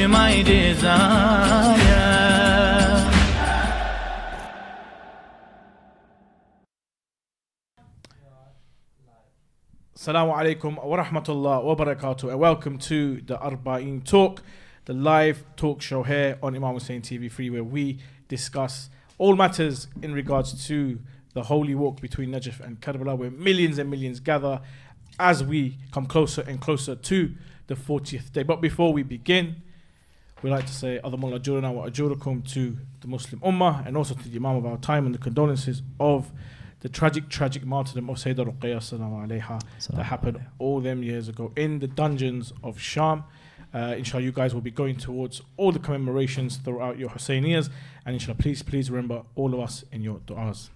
be my desire. Assalamu alaikum wa rahmatullah wa barakatuh, and welcome to the Arbaeen Talk, the live talk show here on Imam Hussein TV3, where we discuss all matters in regards to the holy walk between Najaf and Karbala, where millions and millions gather as we come closer and closer to the 40th day. But before we begin, we like to say Adhamullah Ajurana wa Ajurakum to the Muslim Ummah, and also to the Imam of our time, and the condolences of the tragic martyrdom of Sayyidah Ruqayya sallallahu alayha that happened all them years ago in the dungeons of Sham. Inshallah, you guys will be going towards all the commemorations throughout your Husseyniyas, and inshallah, please remember all of us in your du'as.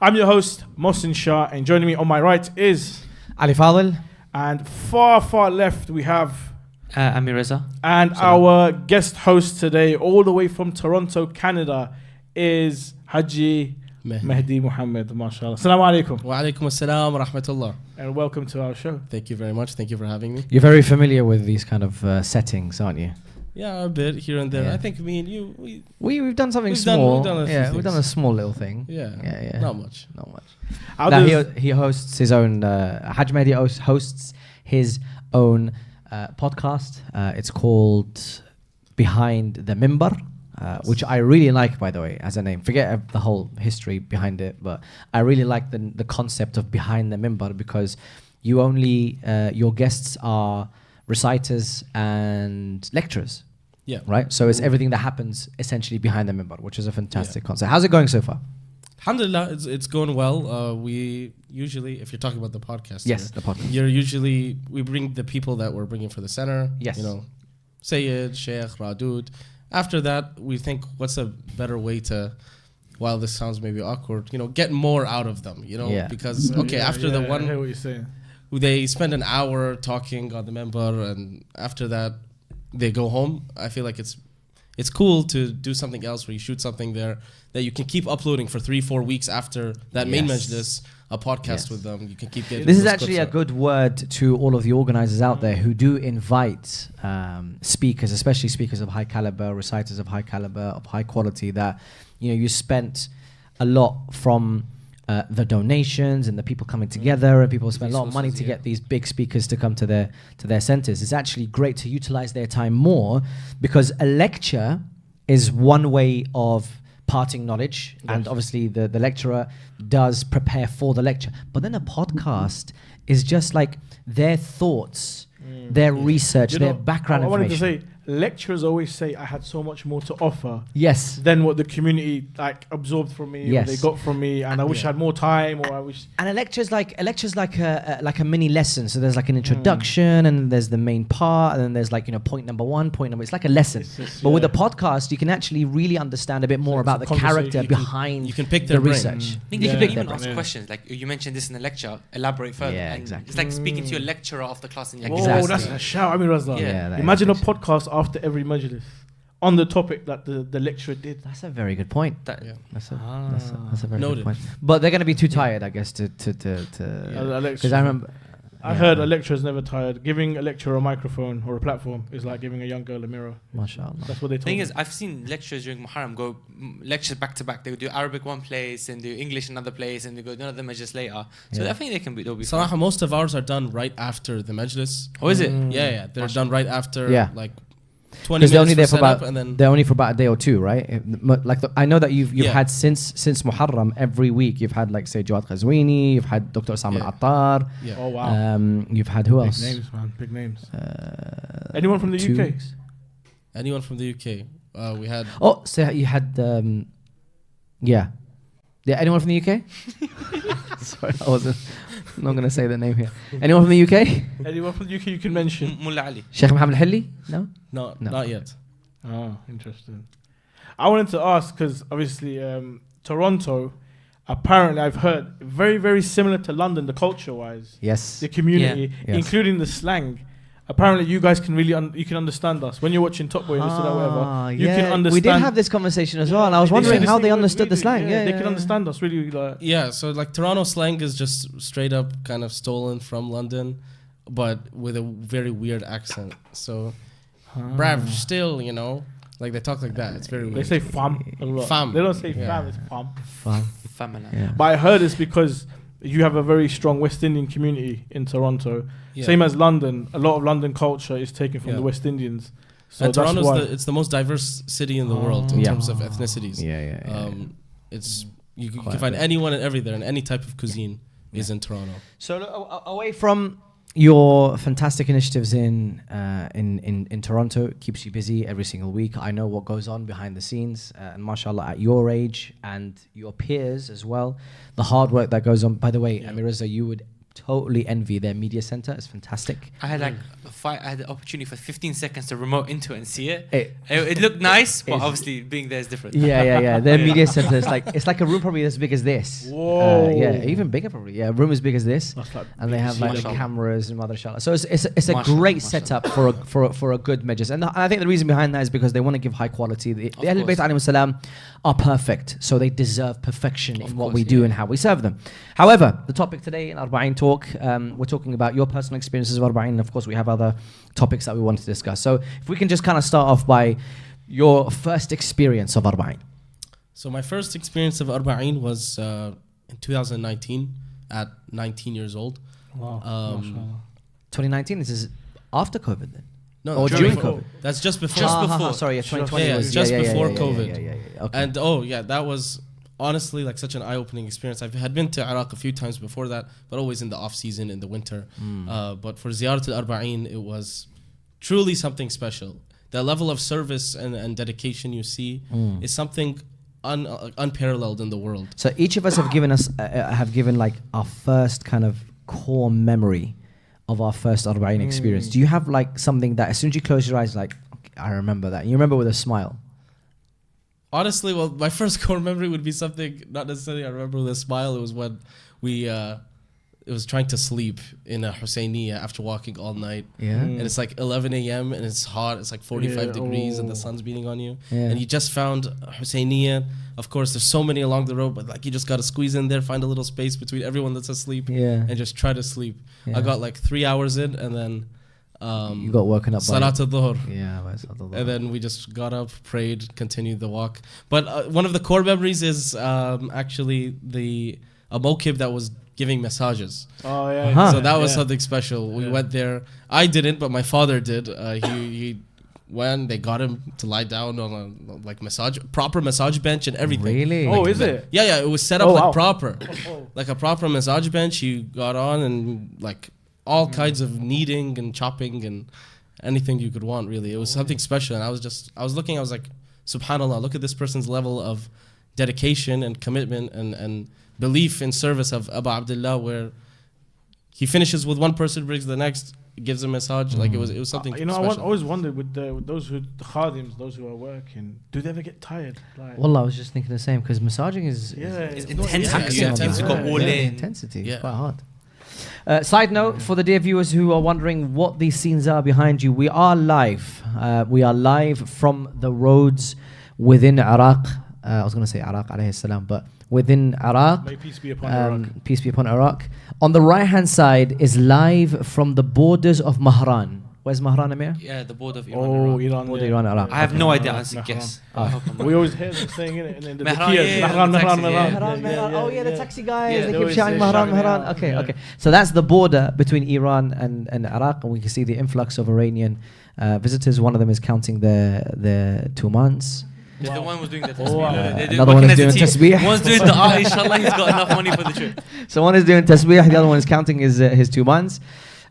I'm your host, Mohsen Shah, and joining me on my right is Ali Fadhil, and far left we have Amir, Reza, and our guest host today, all the way from Toronto, Canada, is Haji Mahdi Muhammad, mashallah. Assalamu alaikum. Wa alaikum assalam wa rahmatullah. And welcome to our show. Thank you very much. Thank you for having me. you're very familiar with these kind of settings, aren't you? Yeah, a bit here and there. Yeah. I think me and you, we've done something we've done small. a few We've things. done a small little thing. Yeah. Not much. How Now does- he hosts his own. Haj Mahdi hosts his own podcast. It's called Behind the Mimbar. Which I really like, by the way, as a name. Forget the whole history behind it, but I really like the concept of behind the mimbar, because you only your guests are reciters and lecturers. Yeah. Right. So it's everything that happens essentially behind the mimbar, which is a fantastic concept. How's it going so far? Alhamdulillah, it's going well. We usually, if you're talking about the podcast, Yes, the podcast. we bring the people that we're bringing for the center. Yes. You know, Syed, Sheikh, Radud. After that, we think, what's a better way to, while this sounds maybe awkward, get more out of them, because, after the I hear one, what you're saying. they spend an hour talking on the member, and after that, they go home. I feel like it's cool to do something else where you shoot something there that you can keep uploading for 3-4 weeks after that main majlis, a podcast with them. You can keep getting This is those actually clips a out. good word to all of the organizers out there who do invite speakers, especially speakers of high caliber, reciters of high caliber, of high quality, that you spent a lot from the donations and the people coming together, and people spend a lot of money to get these big speakers to come to their centers. It's actually great to utilize their time more, because a lecture is one way of parting knowledge, and obviously the lecturer does prepare for the lecture, but then a podcast is just like their thoughts, their research, their background I wanted information. to say, lecturers always say I had so much more to offer Yes. than what the community absorbed from me, or they got from me, and I wish I had more time, or I wish. And a lecture's like a mini lesson. So there's like an introduction, and there's the main part, and then there's point number one, point number. It's like a lesson. But with a podcast, you can actually really understand a bit more about the character behind. You can pick the their brain. research. I think you can even ask questions. Like you mentioned this in the lecture, elaborate further. Yeah, and exactly. It's like speaking to your lecturer of the class. Oh, Exactly. that's a shout. I mean, Reza. Yeah, that Imagine a is podcast after every majlis on the topic that the lecturer did. That's a very good point. That, That's a very Noted. good point. But they're going to be too tired, I guess, because I remember. I heard a lecturer's never tired. Giving a lecturer a microphone or a platform is like giving a young girl a mirror. MashaAllah. That's what they the told thing me. is, I've seen lecturers during Muharram go lectures back to back. They would do Arabic one place and do English another place, and they go do another majlis later. So I think they'll be fine. Salaha, most of ours are done right after the majlis. Oh, is it? Yeah, they're done right after. Yeah. Like 20 Because they're only minutes there for setup, about and then they're only for about a day or two, right? I know that you've had since Muharram every week. You've had say Jawad Ghazwini, you've had Dr. Osama Al-Attar. yeah. Oh wow. You've had who Big else? names, man. Big names. Anyone from the 2 UK? weeks. Anyone from the UK? We had Oh, so you had yeah. Anyone from the UK? Sorry, I wasn't. I'm not gonna say the name here. Anyone from the UK? Anyone from the UK you can mention? Mullah Ali. Sheikh Mohammed Hilli? No. not yet. Oh, interesting. I wanted to ask because obviously Toronto, apparently I've heard very, very similar to London, the culture-wise, Yes. the community, Yes. including the slang. Apparently, you guys can really you can understand us when you're watching Top Boy or whatever. You can understand. We did have this conversation as well, and I was They wondering say how the they same words understood we the do. slang. Yeah, they can understand us really. Like, Yeah, so like Toronto slang is just straight up kind of stolen from London, but with a very weird accent. So Brav, still, you know. Like they talk like that. It's very They weird. say fam a lot. Fam. They don't say Yeah. fam, it's fam. Fun. Feminine. Yeah. But I heard it's because you have a very strong West Indian community in Toronto. Yeah. Same as London. A lot of London culture is taken from Yeah. the West Indians. So And that's Toronto's why. it's the most diverse city in the world in Yeah. terms of ethnicities. Yeah. It's you Quite can find a bit. anyone and everywhere, and any type of cuisine is in Toronto. So away from your fantastic initiatives in Toronto, keeps you busy every single week. I know what goes on behind the scenes, and mashallah, at your age and your peers as well, the hard work that goes on. By the way, Amir, Reza, you would totally envy their media center. It's fantastic. I had I had the opportunity for 15 seconds to remote into it and see it. It- It looked nice, but It's- obviously being there is different. Yeah. Their media center is it's like a room probably as big as this. Whoa. Yeah, even bigger probably. Yeah, a room as big as this. That's like And they have like the Mashallah. cameras and mashallah. So it's a Mashallah, great mashallah. setup for a good majlis. And I think the reason behind that is because they want to give high quality. The Ahlul Bayt course. alayhim salam are perfect, so they deserve perfection in what course, we do yeah. and how we serve them. However, the topic today in Arbaeen Talk, we're talking about your personal experiences of Arbaeen, and of course we have other topics that we want to discuss. So if we can just kind of start off by your first experience of Arbaeen. So my first experience of Arbaeen was in 2019 at 19 years old. Wow. 2019, this is after COVID then? No, Or that's during before. COVID? That's just before. Just before. Sorry, yeah, 2020 Yeah, was just before COVID. Yeah. Okay. And that was honestly like such an eye-opening experience. I had been to Iraq a few times before that, but always in the off-season, in the winter. But for Ziyarat al-Arba'een, it was truly something special. The level of service and dedication you see is something unparalleled in the world. So each of us have given like our first kind of core memory of our first Arbaeen experience. Do you have like something that as soon as you close your eyes, like, okay, I remember that. And you remember with a smile. Honestly, well, my first core memory would be something not necessarily I remember with a smile. It was when it was trying to sleep in a Husseiniya after walking all night. Yeah. And it's like 11 a.m. and it's hot. It's like 45 degrees and the sun's beating on you. Yeah. And you just found a Husseiniya. Of course, there's so many along the road, but like you just got to squeeze in there, find a little space between everyone that's asleep Yeah. and just try to sleep. Yeah. I got like 3 hours in and then You got woken up by Salat al-Dhuhr. Yeah, by Salat al-Dhuhr. And then we just got up, prayed, continued the walk. But one of the core memories is actually a mokib that was giving massages. Oh yeah. Uh-huh. So that was Yeah. something special. We Yeah. went there. I didn't, but my father did. He went. They got him to lie down on a like proper massage bench and everything. Really? Oh, is it? Yeah. It was set up Oh, like wow. proper, Oh. like a proper massage bench. You got on and like all kinds of kneading and chopping and anything you could want. Really, it was something special. And I was looking. I was like, Subhanallah, look at this person's level of dedication and commitment and belief in service of Abu Abdullah, where he finishes with one person, brings the next, gives a massage. Like it was something You know, special. I always wondered with those the khadims, those who are working, do they ever get tired? Like, Wallah, I was just thinking the same because massaging is It's not intense. easy. Yeah, You've intense. got all Yeah, in. intensity. Yeah. It's quite hard. Side note for the dear viewers who are wondering what these scenes are behind you, we are live. We are live from the roads within Iraq. I was going to say Iraq, alayhi salam, but within Iraq. May peace be upon Iraq. Peace be upon Iraq. On the right hand side is live from the borders of Mahran. Where's Mahran, Amir? Yeah, the border of Iran. Oh, Iraq. Iran. Border yeah. Iran, Iraq. I have no idea. I Mehran. should guess. We always hear them saying it, and then the Mehran, Zakias, yeah, Mehran, the Mehran, taxi, Mehran. yeah. Mehran, Mehran. Oh yeah, the taxi guys. Yeah, they they keep always shouting say Mehran, shouting it Mehran. out. Okay, Yeah. okay. So that's the border between Iran and Iraq, and we can see the influx of Iranian visitors. One of them is counting their 2 months. The one was doing the Oh, wow. tasbih. Another one is doing tasbih. One's doing the inshallah, he's got enough money for the trip. So one is doing tasbih, the other one is counting his 2 months.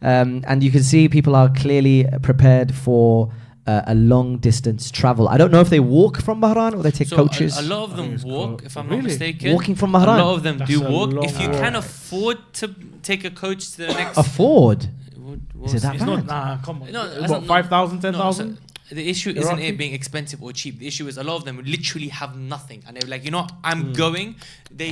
And you can see people are clearly prepared for a long distance travel. I don't know if they walk from Bahrain or they take So coaches. a lot of them it's walk, called- if I'm Really? not mistaken. Walking from A Bahrain? lot of them That's do a walk. long If you walk. can afford to take a coach to the next... Afford? What- Is it that It's bad? not, nah, come on. No, What, 5,000, 10,000? No, so the issue isn't Iraqi? it being expensive or cheap. The issue is a lot of them literally have nothing, and they're like, you know, I'm going. They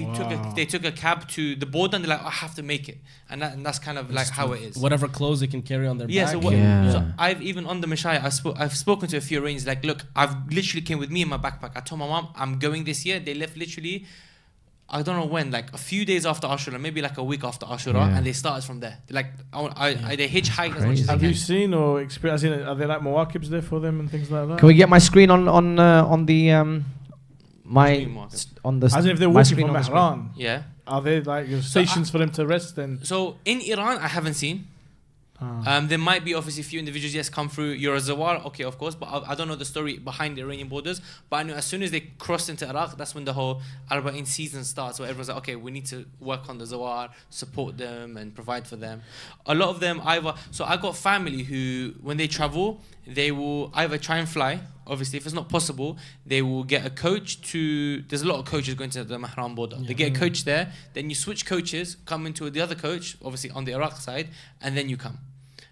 took a cab to the border, and they're like, I have to make it, and that's kind of like how it is. Whatever clothes they can carry on their Yeah, back. so, what, Yeah. so I've even on the Mashaya, I've spoken to a few Iranians, like, look, I've literally came with me in my backpack. I told my mom, I'm going this year. They left literally I don't know when, like a few days after Ashura, maybe like a week after Ashura, and they started from there. Like they hitchhiked as much as they Have can. you seen or experienced? Are there like mawakibs there for them and things like that? Can we get my screen on the my on the As if they're my walking screen from on the screen? Mehran. Yeah. Are they like stations for them to rest then? So in Iran, I haven't seen. There might be obviously a few individuals, yes, come through your Zawar, okay, of course, but I don't know the story behind the Iranian borders. But I know as soon as they cross into Iraq, that's when the whole Arbaeen season starts, where everyone's like, okay, we need to work on the Zawar, support them and provide for them. A lot of them so I got family who, when they travel, they will either try and fly. Obviously, if it's not possible, they will get a coach there's a lot of coaches going to the Mehran border. They get a coach there, then you switch coaches, come into the other coach, obviously on the Iraq side, and then you come.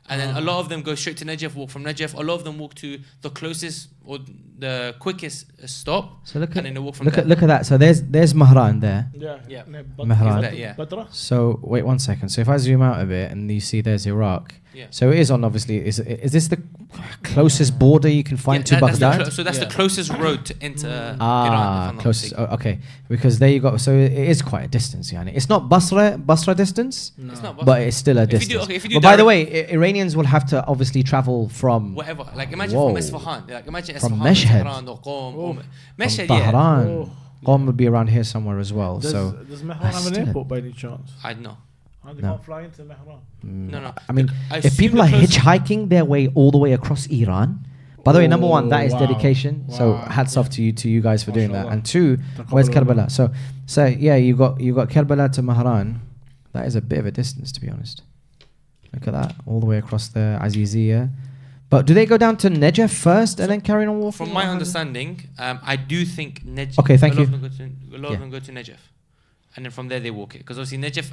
And then a lot of them go straight to Najaf, walk from Najaf. A lot of them walk to the closest or the quickest stop. So look and then they walk from at there. look at that. So there's Mehran there. Yeah. Mehran. Yeah. Badra? So wait 1 second. So if I zoom out a bit and you see there's Iraq. Yeah. So it is on obviously. Is this the closest border you can find to Baghdad? So that's the closest road to enter Iran. If I'm not closest. mistaken. Okay, because there you go. So it is quite a distance, yani. It's not Basra distance, It's not but it's still a distance. If you do But by the way, Iranians will have to obviously travel from whatever. Like imagine Whoa. from Isfahan. Like imagine From Isfahan, Mashhad. Tehran, or Qom. Oh. Mashhad, from yeah. Tehran. Qom would be around here somewhere as well. Does Mehran have an still- airport by any chance? I know. They No. can't fly into Mehran. No. I mean, I if assume people the are closest- hitchhiking their way all the way across Iran, by the way, number one, that is wow. dedication. So Wow. hats off to you guys for doing that. Mashallah. And two, where's Karbala? So yeah, you got Karbala to Mehran. That is a bit of a distance, to be honest. Look at that, all the way across the Aziziyah. But do they go down to Najaf first and then carry on walking? From my understanding, I do think Najaf. Okay, thank you. A lot of them go to Najaf, and then from there they walk it. Because obviously Najaf,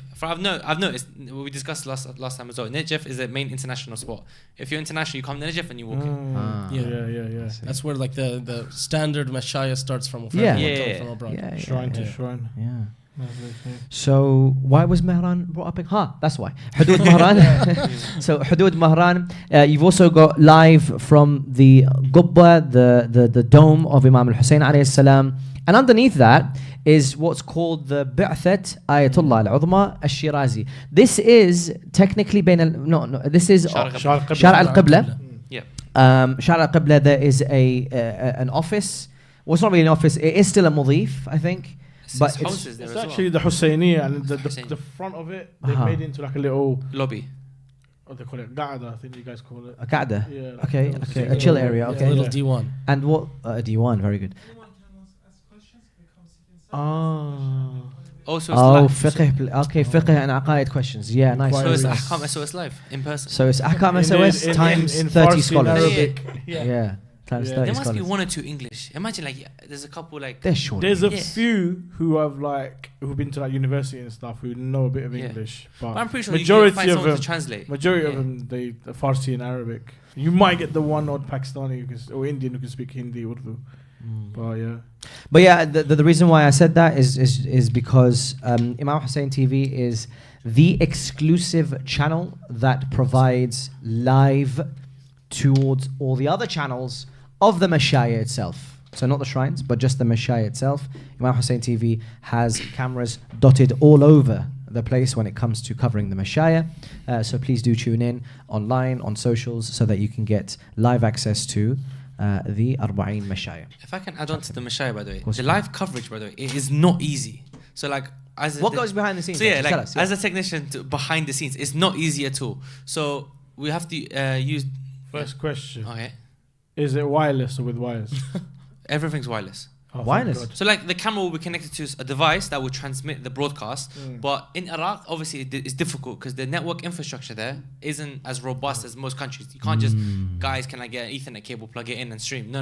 I've noticed, we discussed last time as well. Najaf is a main international spot. If you're international, you come to Najaf and you walk it. Yeah. That's where like the standard mashaya starts from. Yeah. From abroad. Yeah, Shrine to shrine. Yeah. So why was Mehran brought up? That's why. Hudud Mehran. So Hudud Mehran. You've also got live from the Qubba, the dome of Imam Hussein alayhi salam, and underneath that is what's called the Bi'that Ayatollah al-Udhma al-Shirazi. This is technically this is Shara al-Qibla. Yeah. Shara al-Qibla, there is an office. Well, it's not really an office. It is still a mudhif, I think. But houses there It's as actually well. the Husseiniyya, and the Hussein. front of it they made into like a little, Lobby. what they call it, Ga'ada, I think you guys call it. a Qa'da. Yeah, like Okay, a okay, a little- chill area. yeah, Okay. Little yeah. D1. And what? D1, very good. Also, Oh, it's live. fiqh and aqaid questions. Yeah, nice. Quite So it's really- Ahkam SOS live in person. So it's Ahkam In- SOS in- times in 30 Farsi and scholars. Arabic. Yeah, times Yeah. 30 There must be scholars. one or two English. Imagine like there's a couple like. They're short. There's a Yeah. few who've been to like university and stuff who know a bit of Yeah. English, But but I'm pretty sure majority you can find of someone them, to translate. majority of Yeah. them, they Farsi and Arabic. You might get the one odd Pakistani or Indian who can speak Hindi, Urdu. But yeah, But yeah, the reason why I said that is because Imam Hussein TV is the exclusive channel that provides live towards all the other channels of the Mashaya itself. So not the shrines, but just the Mashaya itself. Imam Hussein TV has cameras dotted all over the place when it comes to covering the Mashaya. So please do tune in online, on socials, so that you can get live access to the Arbaeen Mashaya. If I can add on to the Mashaya, by the way, course the you can. live coverage, by the way, it is not easy. So like, What goes behind the scenes? So yeah, Just tell like us, yeah. as a technician behind the scenes, it's not easy at all. So we have to use. first question: Okay, is it wireless or with wires? everything's wireless. Oh, thank Wireless? God. So like the camera will be connected to a device that will transmit the broadcast. But in Iraq, obviously it's difficult because the network infrastructure there isn't as robust as most countries. You can't just, guys, can I get an Ethernet cable, plug it in and stream? No.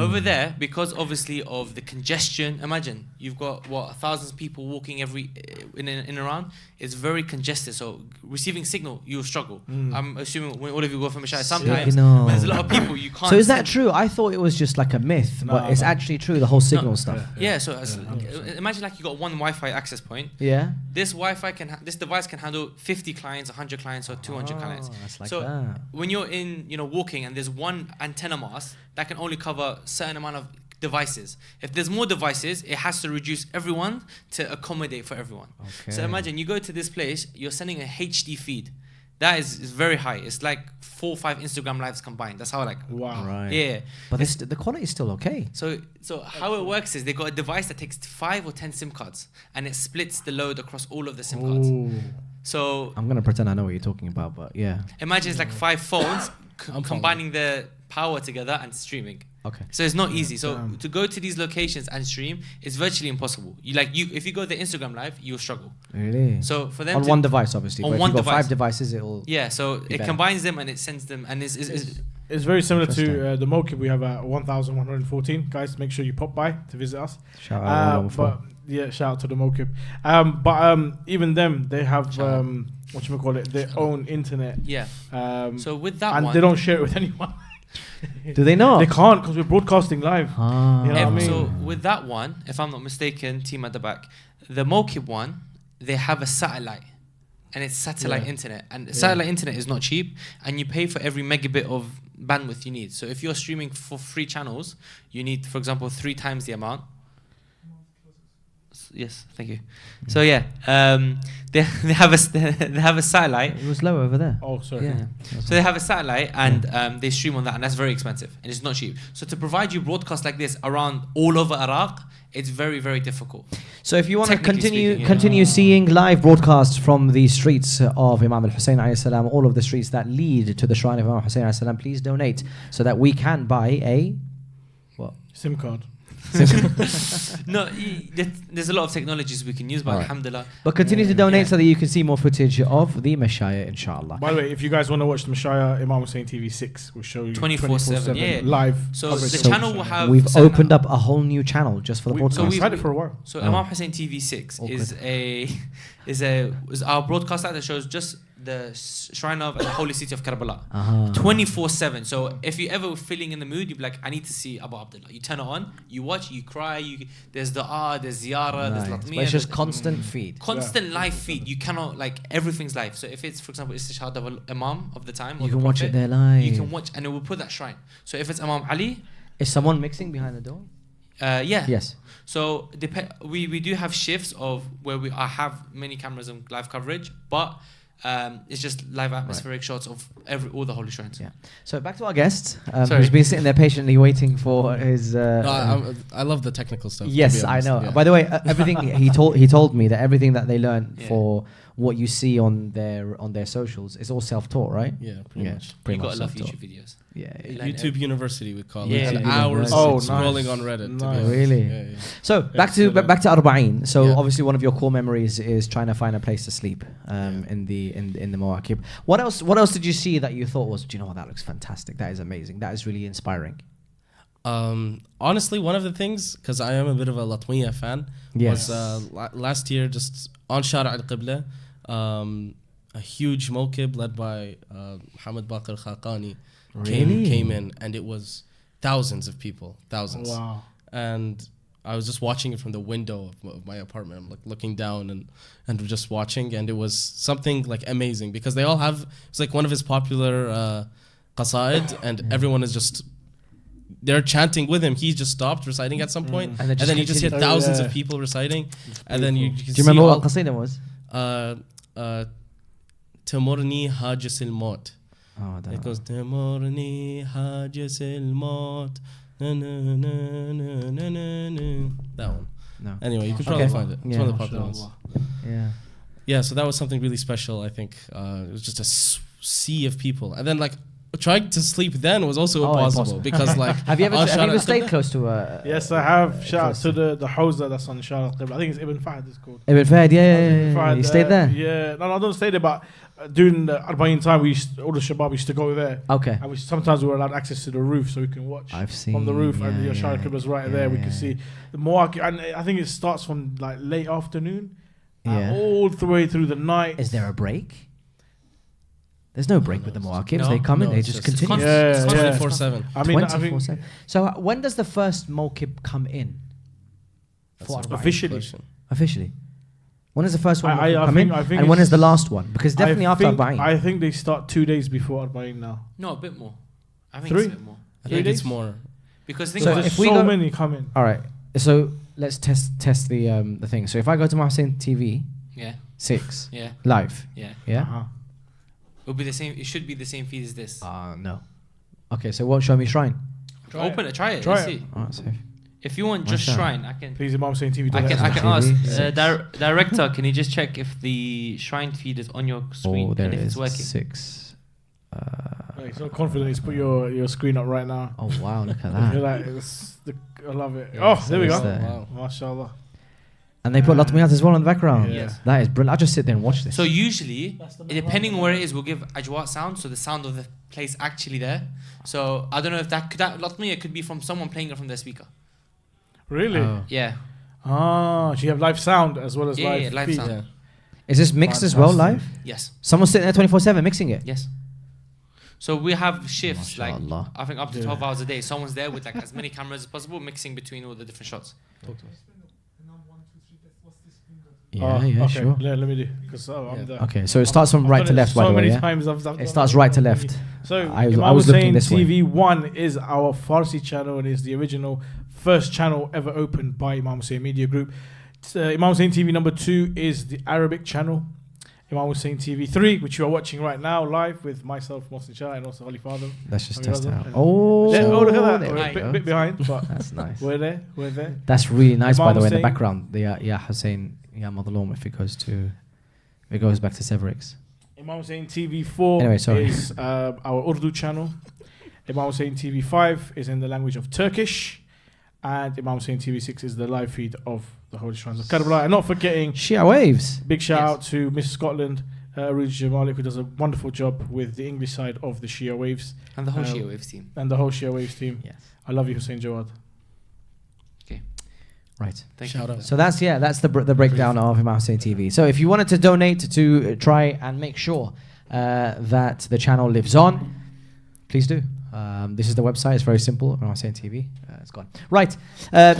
Over there, because obviously of the congestion, imagine you've got thousands of people walking in and around. It's very congested. So receiving signal, you'll struggle. I'm assuming when all of you go from a shire, sometimes Signal. when there's a lot of people, you can't. So is that send- true? I thought it was just like a myth, but it's no. actually true, the whole signal stuff. Yeah, so imagine like you got one Wi-Fi access point. Yeah? This Wi-Fi this device can handle 50 clients, 100 clients, or 200 clients. That's like So that. when you're walking and there's one antenna mast that can only cover a certain amount of devices. If there's more devices, it has to reduce everyone to accommodate for everyone. Okay. So imagine you go to this place, you're sending a HD feed. That is very high. It's like 4 or 5 Instagram lives combined. That's how like. Wow. Right. Yeah. But the quality is still okay. So how it works is they got a device that takes 5 or 10 SIM cards and it splits the load across all of the SIM cards. Ooh. So I'm gonna pretend I know what you're talking about, but yeah. imagine it's like 5 phones combining the power together and streaming. Okay. So it's not easy. So Damn. to go to these locations and stream is virtually impossible. If you go to Instagram live, you'll struggle. Really? So for them on to, one device, obviously. on but one if you've got device. 5 devices, it'll. yeah, so Be it better. combines them and it sends them and it's It's very similar to Interesting. the Mokib we have at 1,114. Guys, make sure you pop by to visit us. Shout out. But yeah, shout out to the Mokib. Even them, they have their own internet. yeah. So with that And one, they don't share it with anyone. Do they not? They can't because we're broadcasting live. Ah. You know what I mean? So with that one, if I'm not mistaken, team at the back, the Mokib one, they have a satellite, and it's satellite Yeah. internet, and satellite internet is not cheap, and you pay for every megabit of bandwidth you need. So if you're streaming for 3 channels, you need, for example, 3 times the amount. Yes, thank you. So yeah, they have a satellite. It was low over there. Oh, sorry. Yeah. So they have a satellite and they stream on that, and that's very expensive and it's not cheap. So to provide you broadcasts like this around all over Iraq, it's very, very difficult. So if you want to Technically speaking, continue seeing live broadcasts from the streets of Imam Hussein alayhi salam, all of the streets that lead to the shrine of Imam Hussein alayhi salam, please donate so that we can buy a what? SIM card. No, there's a lot of technologies we can use, but Alright. alhamdulillah. But continue to donate Yeah. so that you can see more footage of the Mashaya, inshallah. By the way, if you guys want to watch the Mashaya, Imam Hussein TV6 will show you 24/7, yeah. live. So coverage the of channel will Mashaya. have We've certain- opened up a whole new channel just for the So broadcast. we've had it for a while. So Oh. Imam Hussein TV6 All is our broadcaster that shows just the shrine of and the holy city of Karbala. 24/7. So if you ever feeling in the mood, you'd be like, I need to see Abu Abdullah. You turn it on, you watch, you cry. There's dua, there's ziyarah, Nice. there's But latmiyah. it's just constant feed. Constant live feed. You cannot everything's live. So if it's, for example, istishhad of an imam of the time, or You the can watch it prophet, there live. You can watch, and it will put that shrine. So if it's Imam Ali, Is someone mixing behind the door? yeah. Yes. So we do have shifts of where I have many cameras and live coverage, but it's just live atmospheric shots of all the holy shrines. Yeah. So back to our guest, Sorry. who's been sitting there patiently waiting for his. I love the technical stuff. to Yes, be I honest. know. Yeah. By the way, everything he told me that everything that they learned Yeah. for what you see on their socials is all self-taught, right? Yeah, pretty much. You Pretty much gotta love self-taught. YouTube videos. Yeah. You learn YouTube University, we call Yeah. it. And YouTube hours University. Oh, scrolling nice. on Reddit. To be Nice. honest. Really? Yeah, yeah. So back to Arbaeen. So Yeah. obviously one of your core memories is trying to find a place to sleep in the Mawakib. What else did you see that you thought was, do you know what, that looks fantastic, that is amazing, that is really inspiring? Honestly, one of the things, because I am a bit of a Latmiya fan, Yes. was last year just on Shara al-Qibla, a huge mokib led by Muhammad Baqir Khaqani Really? came in, and it was thousands of people, thousands. Wow. And I was just watching it from the window of my apartment. I'm like looking down and just watching, and it was something like amazing because they all have, it's like one of his popular qasaid, and everyone is just, they're chanting with him. He just stopped reciting at some point, And and they then you just hear continued. thousands Oh, yeah. of people reciting, and then you can Do you see remember all, what qasida was? Tamurni hajis al-maut. Oh, I don't It know. goes Tamurni hajis al-maut. Na, na, na, na, na, na, na. That one. No. Anyway, you can Okay. probably find it. It's Yeah. one of the popular ones. Yeah. Yeah, so that was something really special, I think. It was just a sea of people. And then, like, trying to sleep then was also impossible. Because, like... Have you ever on Shara stayed al-Qibla- close to a? Yes, I have. Shout out close to the Hawza that's on Shara al-Qibla. I think it's Ibn Fahd it's called. Ibn Fahd, yeah. Ibn Fahd, You stayed there? Yeah. No, I don't stay there, but during the Arbaeen time, all the Shabab used to go there. Okay. And sometimes we were allowed access to the roof so we can watch I've seen from the roof. yeah, And your Shara yeah, al-Qibla's right yeah, there. We yeah. can see the Muwaqi. And I think it starts from like late afternoon Yeah. all the way through the night. Is there a break? There's no break with the Muwaqibs. No, They come in, no, they it's just just continue. Yeah, yeah. 24/7. I mean, I think 24/7. So when does the first Mawqib come in? That's For a Arbaeen? officially. question. Officially. When is the first one I come think- in? I think And when it's- is the last one? Because definitely after Arbaeen. I think they start 2 days before Arbaeen now. No, a bit more. I think 3? it's a bit more. I 3 think it's days? more. Because think So about there's if we so go- many coming. All right. So let's test the thing. So if I go to Imam Hussein TV yeah, 6 yeah, live, yeah. yeah. Uh-huh. It'll be the same. It should be the same feed as this. No. Okay, so what? Show me Shrine. Open it. Try it. Try Let's it. see. All right, safe. If you want What's just that? Shrine, I can. Please, Imam Hussein TV. I can TV. ask director. Can you just check if the Shrine feed is on your screen Oh, there and it if it's is. working? 6. He's so confident. He's put your screen up right now. Oh wow, look at You're that. like, I love it. Yeah, Oh, there we it's go. there. Wow. MashaAllah. And they put Latmiyat as well in the background. Yeah. Yes. That is brilliant. I'll just sit there and watch this. So usually, depending on where it is, we'll give ajwa sound, so the sound of the place actually there. So I don't know if that Latmiya could be from someone playing it from their speaker. Really? Oh. Yeah. Ah, so you have live sound as well as Yeah, live yeah, live feed. sound. Yeah. Is this mixed as well live? Yes. Someone's sitting there 24/7 mixing it. Yes. So we have shifts like MashaAllah. I think up to Yeah. 12 hours a day. Someone's there with like as many cameras as possible, mixing between all the different shots. Yeah, Oh, yeah, okay. sure. Let me do. Because I'm there. Okay, so it starts from right to left, by the way. Yeah? Times I've It done starts that. right to left. So I was Imam looking Hussein this way. TV1 is our Farsi channel and is the original first channel ever opened by Imam Hussein Media Group. Imam Hussein TV number 2 is the Arabic channel. Imam Hussein TV3, which you are watching right now live with myself, Mohsen Shah, and also Ali Fadhil. Let's just Amir test it Reza. out. Yeah. Oh, Look at that. there We're we a go. bit behind, but That's nice. we're there. We're there. That's really nice, by Imam the way, in the Hussein. background. The Ya Hussein, Ya Madloom, if it goes back to Severix. Imam Hussein TV4 Anyway, sorry. is our Urdu channel. Imam Hussein TV5 is in the language of Turkish. And Imam Hussein TV6 is the live feed of the Holy Shrines of Karbala. And not forgetting, Shia Waves. big shout Yes. out to Miss Scotland, Aruj Jamalik, who does a wonderful job with the English side of the Shia Waves And the whole Um, Shia Waves team. and the whole Shia Waves team. Yes. I love you, Hussein Jawad. Right. Thank Shout you. out. So that's the breakdown of Imam Hussein TV. So if you wanted to donate to try and make sure that the channel lives on, please do. This is the website. It's very simple. Imam Hussein TV. It's gone. Right.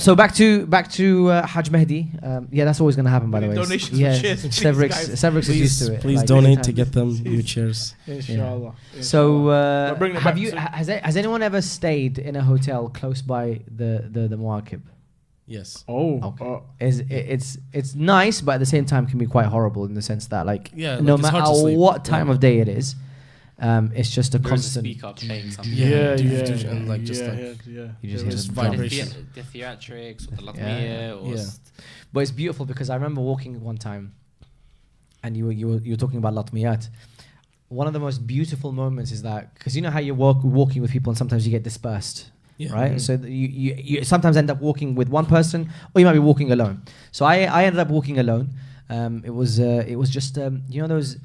So back to Hajj Mehdi. Yeah, that's always going to happen. By We the need way. donations Yeah. for chairs, please, Severix. guys. Severix is used to it. Please like, donate anytime. to get them new chairs. Inshallah. So But bring it have back you to- has anyone ever stayed in a hotel close by the Muwakib? Yes. Oh, Okay. It's nice, but at the same time can be quite horrible in the sense that like Yeah, no like it's hard matter to sleep. what time Yeah. of day it is, it's just a There's a constant. speaker playing something. yeah, and like just like yeah. You just There hear is the The, vibration. the theatrics or the Yeah. Latmiya or Yeah. But it's beautiful because I remember walking one time, and you were talking about Latmiyat. One of the most beautiful moments is that because you know how you're walking with people and sometimes you get dispersed. Yeah. Right, so you sometimes end up walking with one person, or you might be walking alone. So I ended up walking alone. It was just you know those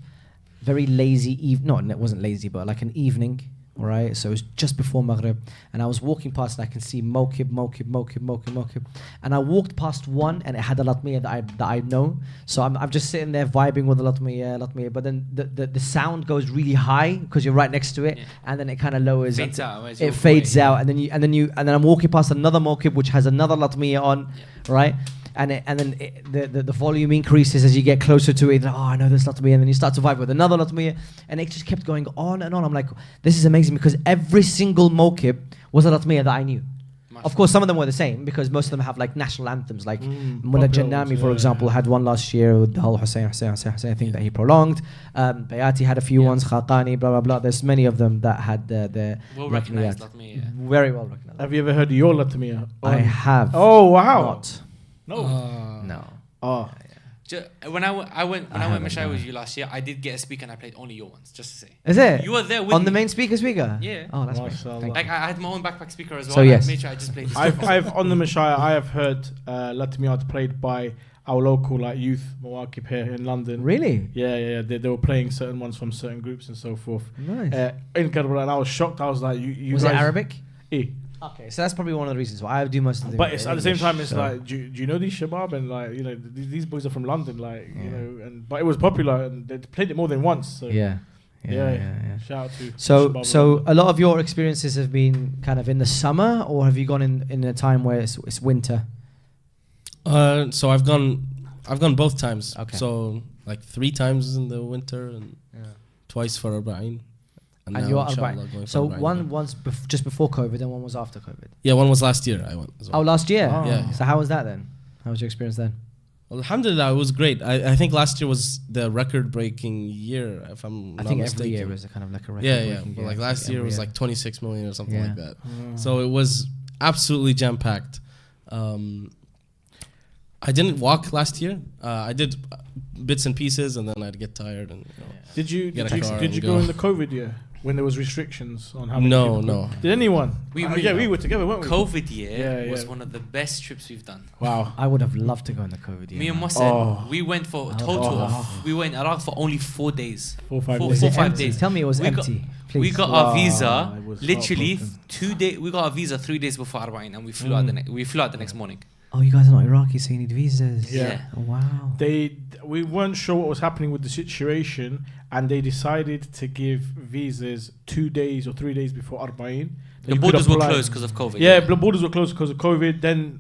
very lazy no, it wasn't lazy, but like an evening, all right? So it was just before Maghrib, and I was walking past, and I can see Mokib, and I walked past one, and it had a Latmiya that I know. So I'm just sitting there vibing with the Latmiya, but then the sound goes really high because you're right next to it, Yeah. and then it kind of lowers. Fades up. out as It you walk fades away. out, and then I'm walking past another Mokib which has another Latmiya on, right? And then the volume increases as you get closer to it. Oh, I know this Latmiya, and then you start to vibe with another Latmiya, and it just kept going on and on. I'm like, this is amazing because every single Mokib was a Latmiya that I knew. Of course, some of them were the same because most of them have like national anthems. Like Mullah popular Jannami, ones, for yeah. example, had one last year with the whole Hussein thing that he prolonged. Bayati had a few ones, Khatani, blah, blah, blah. There's many of them that had the Well Latmiyat. recognized Latmiya. Very well recognized. Have you ever heard your Latmiya? I have. Oh, wow. Not. No. No. Oh. When I went haven't, Mashai no. with you last year, I did get a speaker and I played only your ones, just to say. Is it? You were there with on the me. main speaker? Yeah. Oh, that's great. Mashallah. Thank you. Like I had my own backpack speaker as well. So and yes. I made sure I just played this. I've on the Mashaya, I have heard Latmiyat played by our local like youth Mawakib here in London. Really? Yeah. They were playing certain ones from certain groups and so forth. Nice. In Karbala, and I was shocked. I was like, you Was guys, it Arabic? Eh. Okay, so that's probably one of the reasons why I do most of the. But it's, at the same English, time, it's so- like, do you know these shabab? And like, you know, these boys are from London, like, you Yeah. know, but it was popular and they played it more than once. So Yeah. Shout out to So, Shabab so London. a lot of your experiences have been kind of in the summer, or have you gone in a time where it's winter? So I've gone both times. Okay. So like 3 times in the winter and twice for Arbaeen. And now, you're inshallah, Arbaeen. going for So Arbaeen. one's just before COVID and one was after COVID. Yeah, one was last year. I went as well. Oh, last year. Oh. Yeah. So how was that then? How was your experience then? Well, alhamdulillah, it was great. I think last year was the record-breaking year, if I'm I not think mistaken. every year was a kind of like a record. Yeah. But like last year was like 26 million or something Yeah. like that. So it was absolutely jam-packed. I didn't walk last year. I did bits and pieces, and then I'd get tired. And Did you Get a car did you and go go. in the COVID year when there was restrictions on how many No, people no. Did anyone? We we were together, weren't we? COVID year Yeah, was yeah. one of the best trips we've done. Wow. I would have loved to go in the COVID year. Me and man. Mohsen, Oh. we went for a total of, we were in Iraq for only 4 days. 4 or 5 Four- days. Was it 5 empty? days. Tell me it was We got- empty. We Please. got Wow, our visa it was literally heartbroken. 2 days. We got our visa 3 days before Arbaeen, and we flew out we flew out the next morning. Oh, you guys are not Iraqi, so you need visas. Yeah. Oh, wow. We weren't sure what was happening with the situation, and they decided to give visas 2 days or 3 days before Arbaeen. The borders were closed because of COVID. Yeah, the borders were closed because of COVID. Then,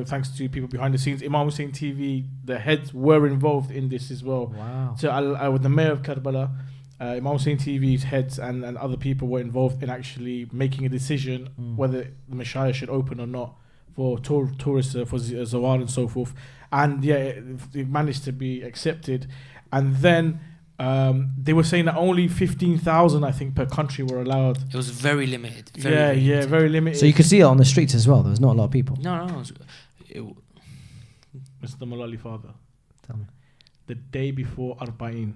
thanks to people behind the scenes, Imam Hussein TV, the heads were involved in this as well. Wow. So, with the mayor of Karbala, Imam Hussein TV's heads and other people were involved in actually making a decision whether the Mashayikh should open or not for tourists, for Zawar and so forth. And yeah, it managed to be accepted. And then they were saying that only 15,000, I think, per country were allowed. It was very limited. Very limited. So you could see it on the streets as well. There was not a lot of people. No. Mr. Ali Fadhil, Tell me. the day before Arbaeen,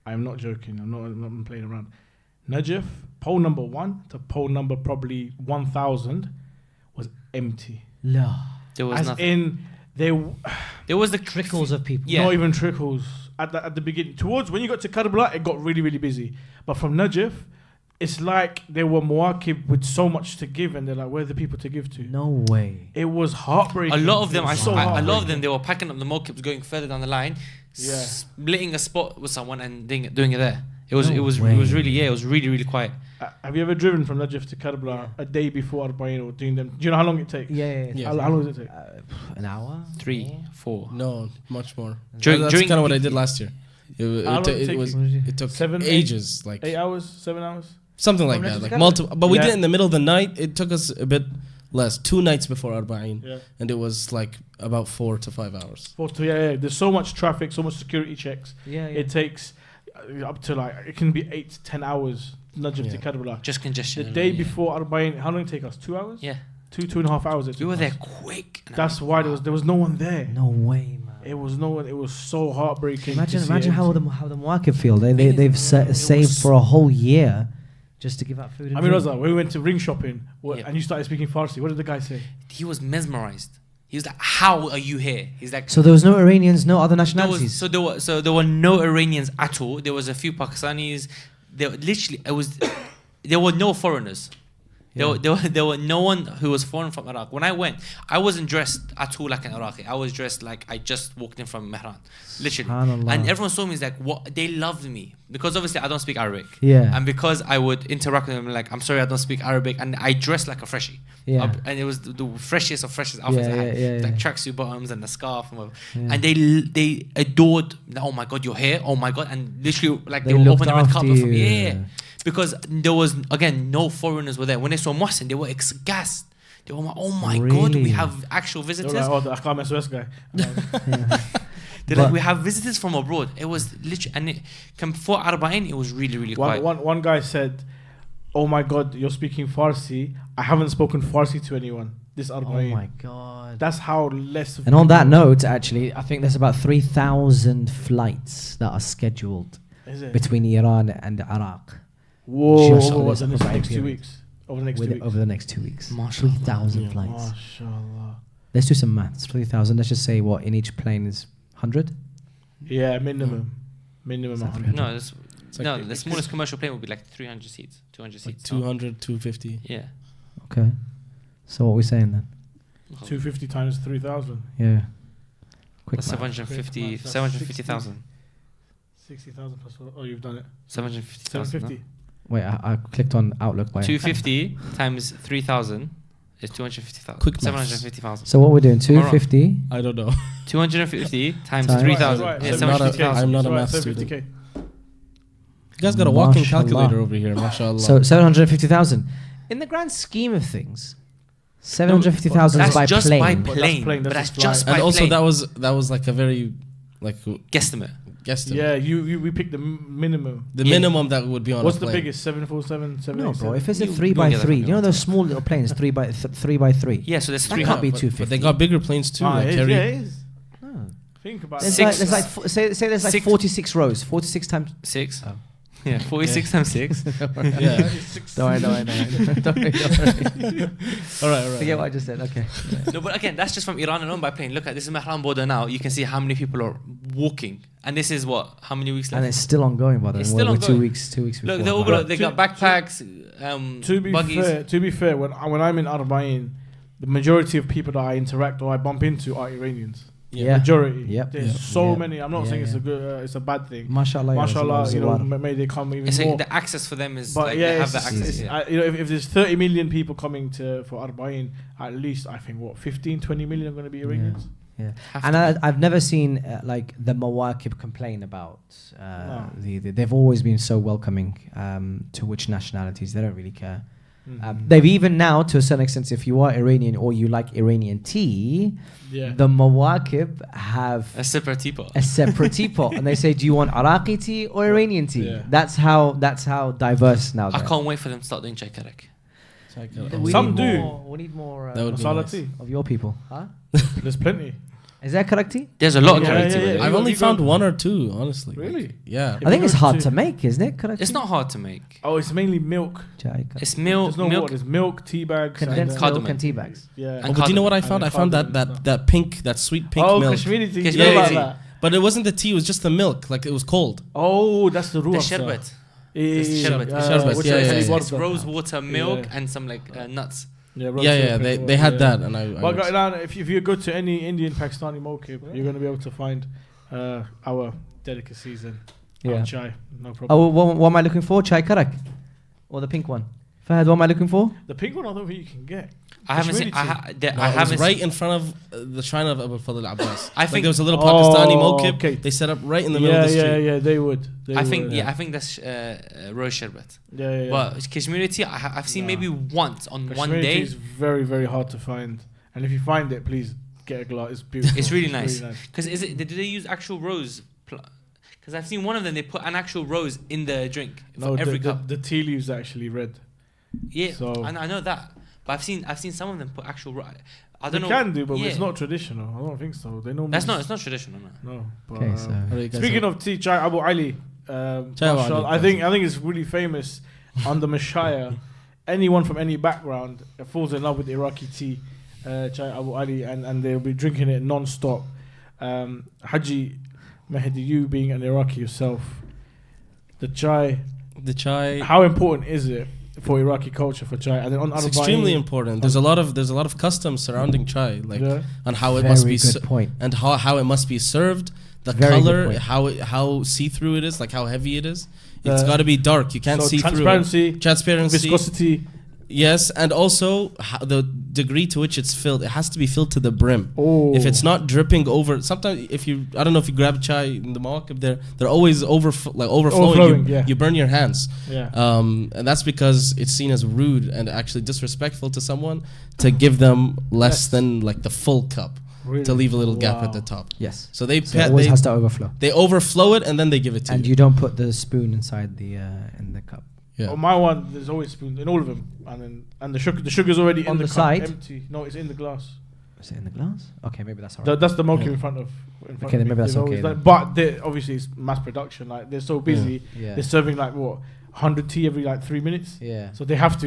I'm not joking, I'm not playing around. Najaf, pole number 1 to pole number probably 1,000 was empty. No. There was As nothing. in, There was the Trickles of people. Yeah. not even trickles. At the beginning, towards when you got to Karbala, it got really, really busy. But from Najaf, it's like there were muwakib with so much to give, and they're like, where are the people to give to? No way. It was heartbreaking. A lot of them, It was a lot of heartbreaking. them, they were packing up the mokibs, going further down the line, Yeah. splitting a spot with someone and doing it there. It was way. really quiet. Have you ever driven from Najaf to Karbala a day before Arbaeen or doing them? Do you know how long it takes? Yeah. Yeah. How long does it take? An hour? 3, 4. No, much more. During- That's during kind of what I peak- did last year. It, How long did it take was, you? it took 7, ages, like 8 hours, 7 hours? something like From that, Reza like to multiple. But we Yeah. did it in the middle of the night. It took us a bit less, 2 nights before Arbaeen, Yeah. and it was like about 4 to 5 hours. Yeah. There's so much traffic, so much security checks. Yeah. It takes up to it can be 8 to 10 hours. Najaf to Yeah. Karbala. Just congestion. The and day all, yeah. before Arbaeen, how long did it take us? 2 hours? Yeah. 2.5 hours. it We were took there us. quick. And That's I'm why like, there was no one there. No way, man. It was no one. It was so heartbreaking. Imagine to see imagine it how empty. the Muwakib feel. They've saved was- for a whole year just to give out food. And I mean, drink. Reza, when we went to ring shopping Yeah. and you started speaking Farsi, what did the guy say? He was mesmerized. He was like, "How are you here?" He's like, So there was no Iranians, no other there nationalities. was, there were no Iranians at all. There was a few Pakistanis. There were no foreigners. Yeah. There were no one who was foreign from Iraq. When I went, I wasn't dressed at all like an Iraqi. I was dressed like I just walked in from Mehran, literally. Subhanallah. And everyone saw me as like, what? They loved me because obviously I don't speak Arabic. Yeah. And because I would interact with them like, I'm sorry, I don't speak Arabic, and I dressed like a freshie. Yeah. And it was the freshest of freshest outfits I had, Yeah. like tracksuit bottoms and the scarf, and whatever. Yeah. And they adored. Oh my God, you're here! Oh my God! And literally, like they, They would looked open the red after carpet for me. you. Yeah. Because there was, again, no foreigners were there. When they saw Mohsen, they were gassed. They were like, oh my God, Really? we have actual They visitors. were like, oh, the Aqam SOS guy. Yeah. They're But- like, we have visitors from abroad. It was literally, and before Arbaeen, it was really quiet. One guy said, oh my God, you're speaking Farsi. I haven't spoken Farsi to anyone this Oh Arbaeen. my God. That's how less of And on that people- note, actually, I think there's about 3,000 flights that are scheduled Is it? between Iran and Iraq Whoa, just on what's this in the next 2 period. weeks? Over the next 2 weeks. over the next 2 weeks. Mashallah. 3,000 Yeah, flights. MashaAllah. Let's do some maths. 3,000. Let's just say what in each plane is 100. Yeah, minimum. Minimum Is that 100. No, It's like no, the smallest commercial plane would be like 300 seats, 200 Like seats. 200, 250. Yeah. Okay. So what are we saying then? 250 times 3,000. Yeah. Quick That's math. 750, That's 750,000. 60,000 plus. Oh, you've done it. 750,000. 750. Wait, I clicked on Outlook. By 250 times 3,000 is 250,000. Quick maths. 750,000. So what we're doing? Am I wrong? 250. I don't know. 250 times Times- 3,000. Right, Yeah, right. 750,000. I'm not a math 750K. guys got a walking Mashallah. calculator over here, mashallah. So 750,000. In the grand scheme of things, 750,000 is That's by just plane. by But that's plane. plane, But that's that's just just by and also plane. that was like a very like Guesstimate. guesstimate. Yeah, we picked the minimum. The Yeah. minimum that would be on What's a the plane. biggest? 747, No, bro. If it's a You- 3 you by get that 3, from you know your those small little planes, 3 by 3. Yeah, so there's That three. can't be but 250. they got bigger planes too. Ah, like it is, carry- yeah, it is. No. Think about There's it. like, Six. say there's like Six. 46 rows. 46 times. 6. Oh. Yeah, 46 times 6. Yeah. Don't worry. Don't worry. all right. Forget what I just said. Okay. No, but again, that's just from Iran alone by plane. Look at this is Mehran border now. You can see how many people are walking, and this is what? How many weeks left? And it's still ongoing, by the way. It's still We're 2 ongoing. weeks. 2 weeks before. Look, they all But they got backpacks, buggies. To be fair, when I'm in Arbaeen, the majority of people that I interact or I bump into are Iranians. Yeah. Majority. Yep. There's Yep. so Yep. many. I'm not Yeah, saying it's yeah. a good, it's a bad thing. Mashallah. Mashallah, you know, Zawar. may they come even It's more. like the access for them is But like yeah, they have the it's, access. it's, Yeah. you know, if there's 30 million people coming for Arbaeen, at least I think 15, 20 million are going to be Iranians. Yeah. Have And to be. I've never seen like the Mawakib complain about No. they've always been so welcoming to which nationalities. They don't really care. Mhm. They've even now, to a certain extent, if you are Iranian or you like Iranian tea, Yeah. the Mawakib have A separate teapot. a separate teapot, and they say, "Do you want Iraqi tea or Iranian tea?" Yeah. That's how diverse now. I they're. can't wait for them to start doing chai karak. We Some need do. more- We need more That would be Masala nice. tea. of your people. Huh? There's plenty. Is there karak tea? There's a lot of Yeah, karak yeah, tea. by yeah. the way. I've You only go- found one or two, honestly. Really? Like, yeah. I think it's go hard to- to make, isn't it? Karak It's tea? not hard to make. Oh, it's mainly milk. Chai karak. It's milk, There's no milk. water. There's milk, tea bags, Condensed and, milk cardamom. and tea bags. yeah. Oh, but do you know what I And found? the I found cardamom and that pink, that sweet pink oh, milk. Kashmiri tea. Kashmiri You know about tea. that? But it wasn't the tea; it was just the milk. Like it was cold. Oh, that's the The ruach. sherbet. Yeah, It's yeah, sherbet. yeah. Sherbet, Which yeah, is yeah, actually yeah. It's rose water, milk, Yeah. and some like nuts. Yeah, Yeah, they had that, and I Well, was- if you go to any Indian Pakistani mokib, you're going to be able to find our delicacies and Yeah. our chai. No problem. Oh, what am I looking for? Chai karak, or the pink one? Fahad, what am I looking for? The pink one I don't think you can get. I haven't seen. Kashmiri tea. No, I it was haven't. right in front of the shrine of Abu Fadhil Abbas. I Like think- there was a little Pakistani Oh, mokib. okay. They set up right in the middle Yeah, of the street. yeah, they would. They I think. would, Yeah, I think that's rose sherbet. yeah. But Kashmiri tea, I've seen Nah. maybe once on one Kashmiri tea day. is very, very hard to find. And if you find it, please get a glass. It's beautiful. It's really nice. Because do they use actual rose? Because I've seen one of them. They put an actual rose in the drink No, for every cup. the tea leaves are actually red. Yeah, So- I know that. But I've seen some of them put actual. I They don't know. can do, but yeah. it's not traditional. I don't think so. They normally That's not. It's not traditional. No. No. But, Okay, so What do you guys speaking have? of tea, Chai Abu Ali, Chai Abu mashallah, Ali, I think it's really famous on the Mashaya. Anyone from any background falls in love with Iraqi tea, Chai Abu Ali, and they'll be drinking it non-stop. Haji Mehdi, you being an Iraqi yourself, the chai, The chai. how important is it for Iraqi culture for chai? And then on It's Arbaeen- extremely important. There's a lot of customs surrounding chai, like Yeah. on how it very must be good point. and how it must be served, the Very good color, point. how see-through it is, like how heavy it is. It's Uh, got to be dark. You can't so see through transparency, it. Transparency, viscosity. yes, and also the degree to which it's filled. It has to be filled to the brim. Oh, If it's not dripping over, sometimes I don't know if you grab chai in the mawakib, they're always overflowing. Overflowing, yeah. You burn your hands. yeah. And that's because it's seen as rude and actually disrespectful to someone to give them less Yes. than like the full cup, Really? to leave a little gap Wow. at the top. Yes. So they So it always has to overflow, they overflow it and then they give it to and you. you don't put the spoon inside the in the cup. Yeah. On my one, there's always spoons in all of them, and the sugar's already On in the the cup, side? empty. No, it's in the glass. Is it in the glass? Okay, maybe that's alright. That's the mocha Yeah. in front of. Okay, then maybe that's They've okay always then. done- But obviously it's mass production. Like they're so busy, Yeah. they're serving like what 100 tea every like 3 minutes. Yeah. So they have to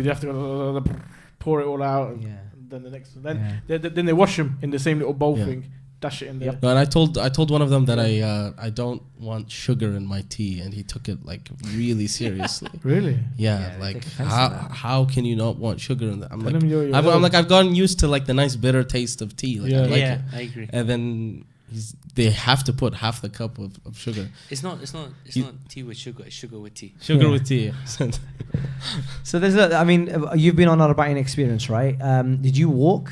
pour it all out. And Yeah. then the next, then Yeah. then they wash them in the same little bowl Yeah. thing. Dash it in there. Yep. No, and I told one of them that I don't want sugar in my tea, and he took it like really seriously. Really? Yeah, Yeah, they like take offense to that. how can you not want sugar in that? I'm Tell like him you're I'm like I've gotten used to like the nice bitter taste of tea. Like, I Yeah. like yeah, it. I agree. And then they have to put half the cup of sugar. It's not You- not tea with sugar. It's sugar with tea. Sugar Yeah. with tea. So there's you've been on Arbaeen experience, right? Did you walk?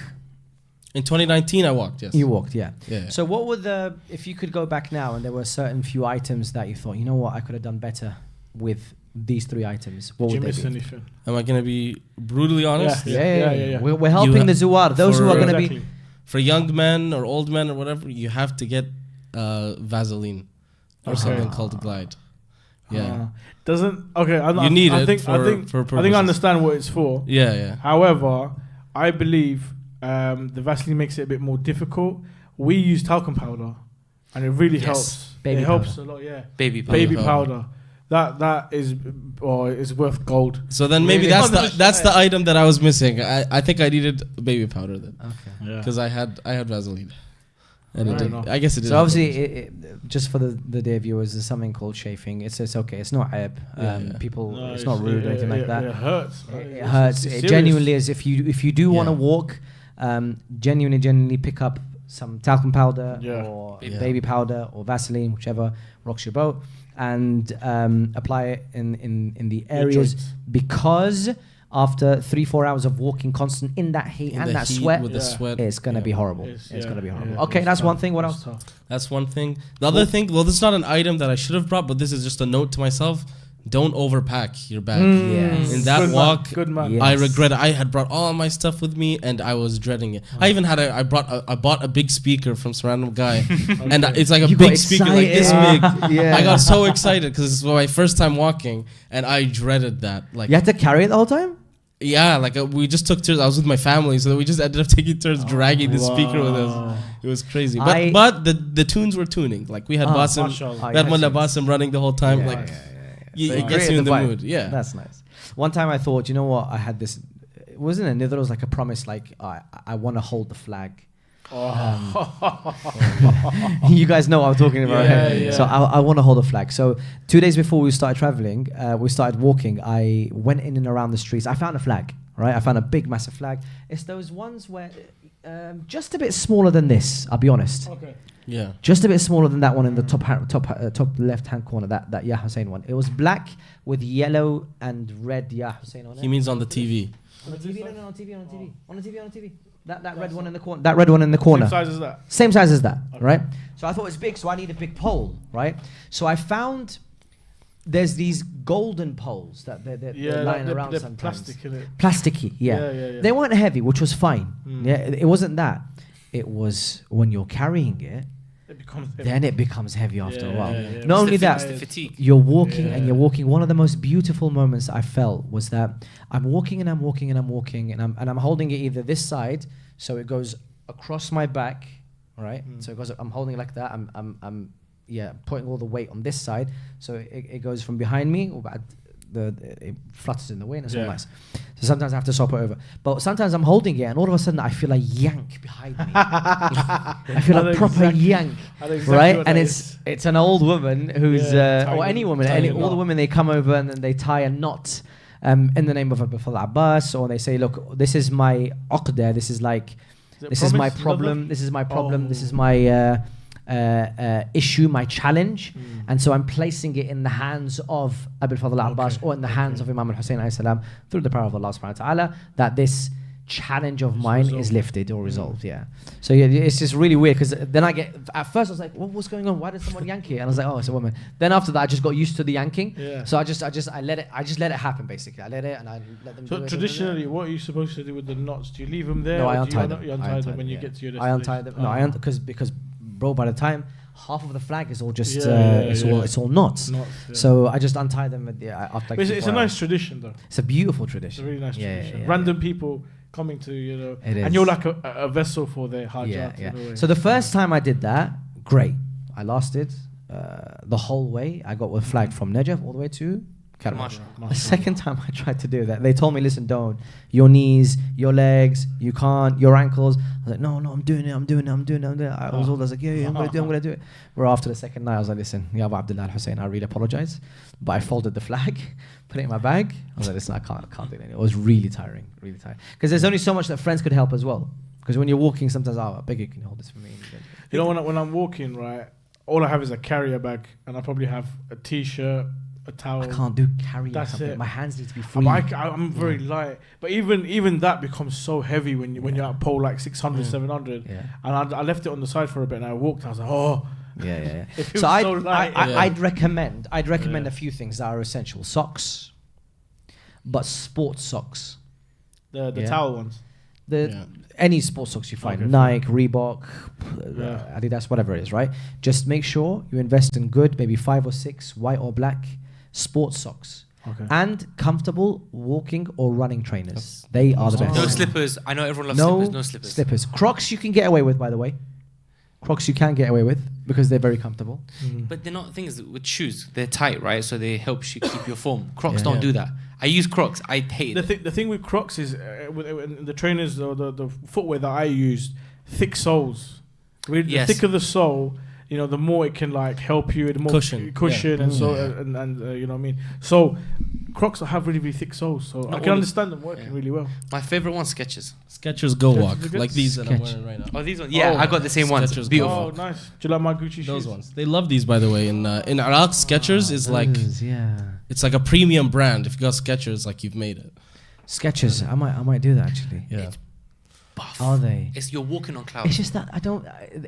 In 2019, I walked. Yes. You walked, yeah. Yeah. So what were if you could go back now and there were certain few items that you thought, you know what, I could have done better with these 3 items, what Do you would miss they be? anything? Am I gonna be brutally honest? Yeah. We're helping the Zuwar. Those who are going to be. Exactly. For young men or old men or whatever, you have to get Vaseline or something called Glide. Yeah. Doesn't okay. You need I it think for I think purposes. I understand what it's for. Yeah. However, I believe the Vaseline makes it a bit more difficult. We use talcum powder, and it really helps. Baby it helps powder. a lot. Yeah, Baby powder. baby powder. That is worth gold. So then maybe Really? that's the item that I was missing. I think I needed baby powder then, Okay. because I had Vaseline, and Fair it did. enough. I guess it did. So obviously, just for the dear viewers, there's something called chafing. It's okay. It's not aib. Yeah. People, No, it's not rude or anything like that. It hurts. man. It hurts. It's It serious. genuinely is. If you do want to Yeah. walk, genuinely pick up some talcum powder Yeah. or Yeah. baby powder or Vaseline, whichever rocks your boat, and apply it in the areas, joints. because after 3-4 hours of walking constant in that heat In and the that heat sweat, with the sweat. it's gonna be horrible. It's- It's yeah, gonna be horrible. yeah, Okay, it's that's one tough. thing. What It's else? tough. That's one thing. The other thing, well, this is not an item that I should have brought, but this is just a note to myself. Don't overpack your bag. Yes. In that Good man, walk, good man. Yeah. I Yes. regret it. I had brought all my stuff with me, and I was dreading it. I even had I bought a big speaker from some random guy, and it's like a You got big speaker like this big. excited. Yeah. I got so excited because this was my first time walking, and I dreaded that. Like, You had to carry it the whole time. yeah, like we just took turns. I was with my family, so we just ended up taking turns dragging the speaker with us. It was crazy. But the tunes were tuning. Like we had Basim, mashallah. we had Mullah Basim running the whole time. Yeah, like So it gets you in the mood. Yeah. That's nice. One time I thought, you know what? I had this. It wasn't a nidr. It was like a promise. Like I want to hold the flag. You guys know what I'm talking about. Yeah, right? yeah. So I want to hold a flag. So 2 days before we started traveling, we started walking. I went in and around the streets. I found a flag. Right, I found a big, massive flag. It's those ones where just a bit smaller than this. I'll be honest. Okay. Yeah. Just a bit smaller than that one in the top left-hand corner. That Ya Hussein one. It was black with yellow and red Ya Hussein on it. He means on the TV. On the TV? No, on TV, on the TV. On the TV, on the TV. That red one in the corner. That red one in the corner. Same size as that. Same size as that, right? So I thought it was big, so I need a big pole, right? So I found there's these golden poles that they're lying around they're sometimes. plastic in it. Plasticky, yeah. Yeah. They weren't heavy, which was fine. Yeah, it wasn't that. It was when you're carrying it, It becomes heavy. then it becomes heavy after a while. yeah. Not only It's that, the fatigue. you're walking and you're walking. One of the most beautiful moments I felt was that I'm walking and I'm walking and I'm walking and I'm holding it either this side, so it goes across my back, right? So it goes. I'm holding it like that. I'm putting all the weight on this side, so it goes from behind me. It flutters in the wind. It's all Yeah. nice. So sometimes I have to swap it over. But sometimes I'm holding it, and all of a sudden I feel a yank behind me. I feel I a know proper exactly- yank, I know exactly right? what And that it's an old woman who's Yeah, or any woman, tiny all the knot. women, they come over and then they tie a knot in the name of Abu Fadl Abbas, or they say, look, this is my uqda, this is like, Is it this is my promise? problem, Love? this is my problem, this Oh. is my issue, my challenge. And so I'm placing it in the hands of Abu Fadl Abbas or in the hands of Imam Hussein alayhi salam, through the power of Allah subhanahu wa ta'ala, that this challenge of mine is lifted or resolved. Yeah. So yeah, it's just really weird, because then I get, at first I was like, what's going on? Why did someone yank it? And I was like, oh, it's a woman. Then after that, I just got used to the yanking. Yeah. So I just let it happen, basically. I let it and I let them do So it. traditionally, what are you supposed to do with the knots? Do you leave them there? No, I or do untie you them. You I untie them when you yeah. get to your I destination? untie them. No, because bro, by the time half of the flag is all just Yeah, it's all knots. Knots, yeah. So I just untie them after like But it's a 4 nice hours. tradition, though. It's a beautiful It's tradition. a really nice Yeah, tradition. yeah, Random people coming to, It and is. you're like a vessel for their hajat. Yeah. in a way. So the first time I did that, great. I lasted the whole way. I got a flag from Najaf all the way to Karma. Mashallah. The second time I tried to do that, they told me, listen, don't. Your knees, your legs, you can't, your ankles. I was like, no, I'm doing it. I was like, yeah, I'm going to do it. Well, after the second night, I was like, listen, Ya Abu Abdullah Hussein, I really apologize. But I folded the flag, put it in my bag. I was like, listen, I can't do it anymore. It was really tiring. Because there's only so much that friends could help as well. Because when you're walking, sometimes, I beg you, can you hold this for me? You know, when I'm walking, right, all I have is a carrier bag, and I probably have a t-shirt, a towel. I can't do carrying That's something. it. My hands need to be But free. I'm very light. But even that becomes so heavy when you're at pole like 600, 700. Yeah. And I left it on the side for a bit, and I walked. I was like, oh, Yeah. If it So was I'd, so light. I'd recommend a few things that are essential. Socks, but sports socks. The Yeah. towel ones. Any sports socks you find, Okay, Nike, Reebok, Yeah. Adidas, whatever it is, right? Just make sure you invest in good, maybe 5 or 6 white or black sports socks. Okay. And comfortable walking or running trainers. They are the best. No slippers. I know everyone loves No slippers. No slippers. Crocs you can get away with, by the way. Crocs you can get away with because they're very comfortable. But they're not things with shoes. They're tight, right? So they help you keep your form. Crocs Yeah. don't do that. I use Crocs. I hate it. The thing with Crocs is with the trainers or the footwear that I use, thick soles. With Yes. the thicker the sole, you know, the more it can like help you, the more Cushion. and so Yeah. and you know what I mean. So Crocs have really thick soles, so Not I can all- understand them working really well. My favorite one, Skechers. Skechers Go Walk, Skechers are good. like these that I'm Skech. wearing right now. Oh, these ones. Yeah, Oh. I got the same ones. Skechers Go Beautiful. Oh, Walk. nice. Do you like my Gucci shoes? Those ones. They love these, by the way. In Iraq, Skechers is like yeah. it's like a premium brand. If you got Skechers, like you've made it. Skechers, I might do that actually. Yeah. Buff. Are they? It's you're walking on clouds. It's just that I don't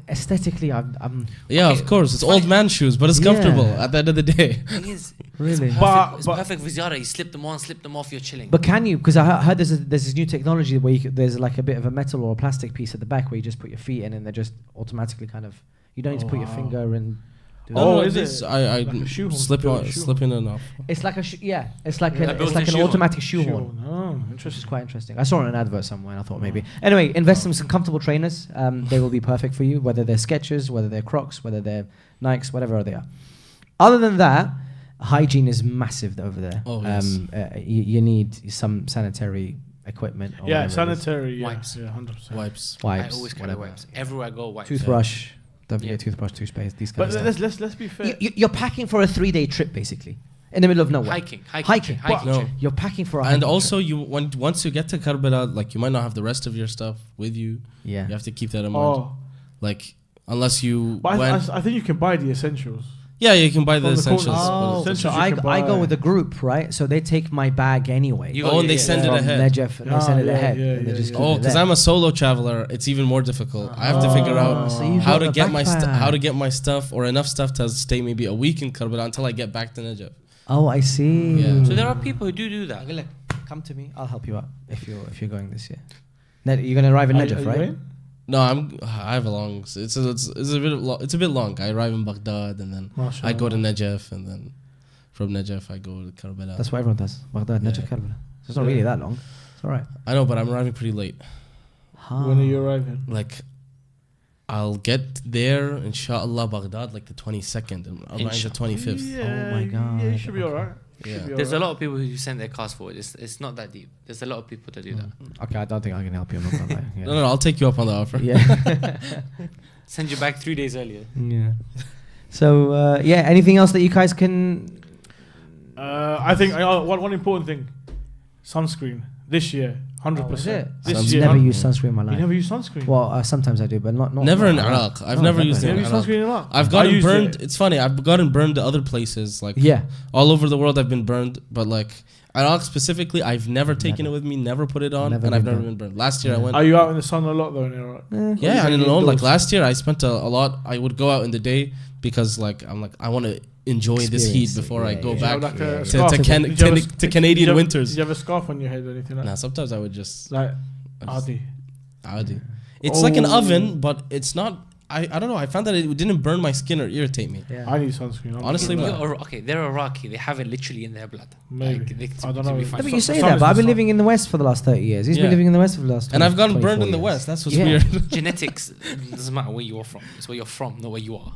aesthetically. I'm Yeah, Okay, of course. It's funny. old man shoes, but it's Yeah. comfortable at the end of the day. Thing is, really. it's But- perfect for ziyarah. You slip them on, slip them off. You're chilling. But can you? Because I heard there's this new technology where there's like a bit of a metal or a plastic piece at the back where you just put your feet in and they're just automatically kind of. You don't need to put your wow. finger in. Do Oh, No, is this, it? I Like a shoehorn, slip built on, shoehorn. slip in and off. It's like It's like Yeah, it's built-in like an shoehorn. automatic shoehorn. Oh, Which is interesting. quite interesting. I saw it in an advert somewhere and I thought maybe. Anyway, invest in some comfortable trainers. They will be perfect for you, whether they're Skechers, whether they're Crocs, whether they're Nikes, whatever they are. Other than that, hygiene is massive over there. Oh, yes. You need some sanitary equipment. Or Yeah, whatever it is. sanitary. Yeah, Wipes. Yeah, 100%. Wipes. Wipes. I always carry whatever. wipes. Everywhere I go, wipes. Toothbrush. Don't Yeah. forget toothbrush, toothpaste, these But kinds of stuff. let's be fair. You're packing for a 3-day trip, basically, in the middle of nowhere. Hiking. Hiking. No. trip. You're packing for a And hiking also, trip. you once you get to Karbala, like you might not have the rest of your stuff with you. Yeah. You have to keep that in mind. Oh, Like unless you but went, I think you can buy the essentials. yeah, you can buy the From the corner. essentials. Oh, but- Essentials so you I can go buy. with a group, right? So they take my bag anyway. You Oh, got- and they yeah, send yeah. it from ahead. Najaf, and Ah, they send it yeah, ahead. yeah, and they yeah, just yeah. keep Oh, it because there. I'm a solo traveler, it's even more difficult. I have to figure out so you how got to a get my backpack. how to get my stuff or enough stuff to stay maybe a week in Karbala until I get back to Najaf. Oh, I see. Yeah. So there are people who do that. Okay, look, come to me. I'll help you out if you're going this year. You're gonna arrive in Are you Najaf, right? going? No, I have a long. It's a bit long. I arrive in Baghdad and then I go to Najaf and then from Najaf I go to Karbala. That's what everyone does. Baghdad, Yeah. Najaf, Karbala. So it's not really that long. It's all right. I know, but I'm arriving pretty late. When are you arriving? Like, I'll get there, inshallah, Baghdad, like the 22nd, and I'll arrive the 25th. Yeah, Oh my God. Yeah, you should be alright. Yeah. There's a lot of people who send their cars forward. It's not that deep. There's a lot of people that do that. Okay, I don't think I can help you. I'm not gonna lie. Yeah. No, I'll take you up on the offer. Yeah. Send you back 3 days earlier. Yeah. So yeah, anything else that you guys can? I think one important thing: sunscreen this year, 100%. This Sunscreen. year, Never hun- used sunscreen in my You life. never use sunscreen. Well, sometimes I do, but not Never in not Iraq. I've No, never never. used You it never in use Iraq. sunscreen in Iraq. I've I gotten used burned. it. It's funny. I've gotten burned to other places, like Yeah. all over the world. I've been burned, but like Iraq specifically, I've never taken it with me, never put it on, Never and I've been never burned. been burned. Last year I went. Are you out in the sun a lot though in Iraq? Yeah, I you don't know. Like indoors? last year, I spent a lot. I would go out in the day because I want to enjoy this heat Experience it, before I yeah, go yeah. Did you have back like a yeah. scarf? to, Did you have a- to did Canadian you have- winters. Did you have a scarf on your head or anything like Nah, that? sometimes I would just Like, I just- Adi. Audi. It's like an Oh. oven, but it's not. I don't know. I found that it didn't burn my skin or irritate me. Yeah. I need sunscreen. Honestly, I'm man. sorry. Okay, they're Iraqi. They have it literally in their blood. Maybe. Like, they, I don't to know. be Yeah, fine. Yeah, but So- you say sun that, is but the I've been sun. living in the West for the last 30 years. He's Yeah. been living in the West for the last 20, And I've gotten burned 24 in the years. West. That's what's Yeah. weird. Genetics doesn't matter where you're from. It's where you're from, not where you are.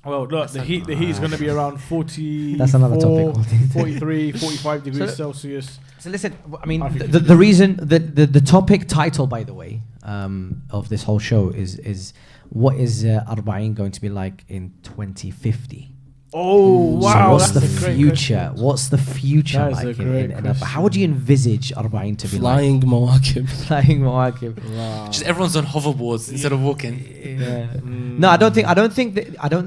Well, look, the heat is going to be around 40. That's another topic. 43, 45 degrees So- Celsius. So listen, I mean, I think the reason, the topic title, by the way, of this whole show is what is Arbaeen going to be like in 2050? Oh, wow. So what's that's the a great future? question. What's the future That is like? a great Arbaeen? question. How would you envisage Arbaeen to be Flying Mawakib. like? Flying Mawakib. Wow. Just everyone's on hoverboards instead of walking. Yeah. No, I don't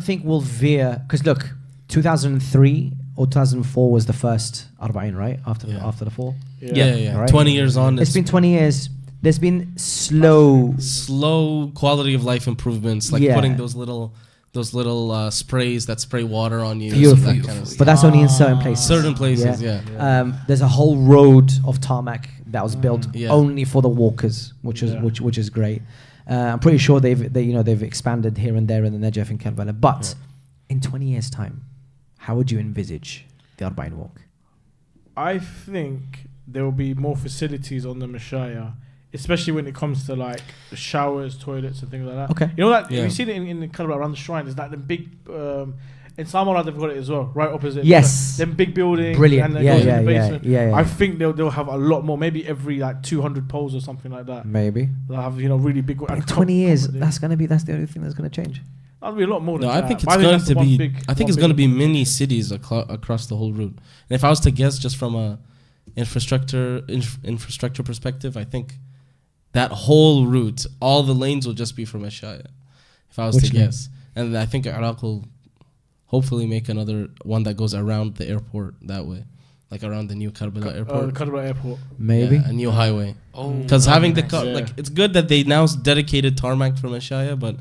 think we'll veer, because look, 2003 or 2004 was the first Arbaeen, right? After the fall. Yeah. Right. 20 years on. It's been 20 years. There's been slow. slow quality of life improvements, like Yeah. putting those little those little sprays that spray water on you. Beautiful. That kind of But that's only in certain places. certain places, yeah. There's a whole road of tarmac that was built Yeah. only for the walkers, which is which is great. I'm pretty sure they've expanded here and there in the Najaf and Karbala. But in 20 years' time, how would you envisage the Arbaeen walk? I think there will be more facilities on the Mashaya, especially when it comes to like showers, toilets, and things like that. Okay. You know that Yeah. you see it in the Karbala around the shrine. There's like the big. In Samarra they've got it as well, right opposite. Yes. Them big buildings. Brilliant. And then Yeah, goes in yeah, the yeah, basement. yeah. I think they'll have a lot more. Maybe every like 200 poles or something like that. Maybe. They'll have really big. But in and 20 years, top- that's the only thing that's going to change. That'll be a lot more than No, that. I think But it's going that's the to one be. big- I think one it's going to big- be many cities across the whole route. And if I was to guess, just from a infrastructure perspective, I think that whole route, all the lanes will just be from Ashaya. If I was Which to lane? guess, and I think Iraq will hopefully make another one that goes around the airport that way, like around the new Karbala airport. The Karbala airport. Maybe. Yeah, a new highway. Oh, Because having the nice. like, it's good that they now dedicated tarmac from Ashaya, but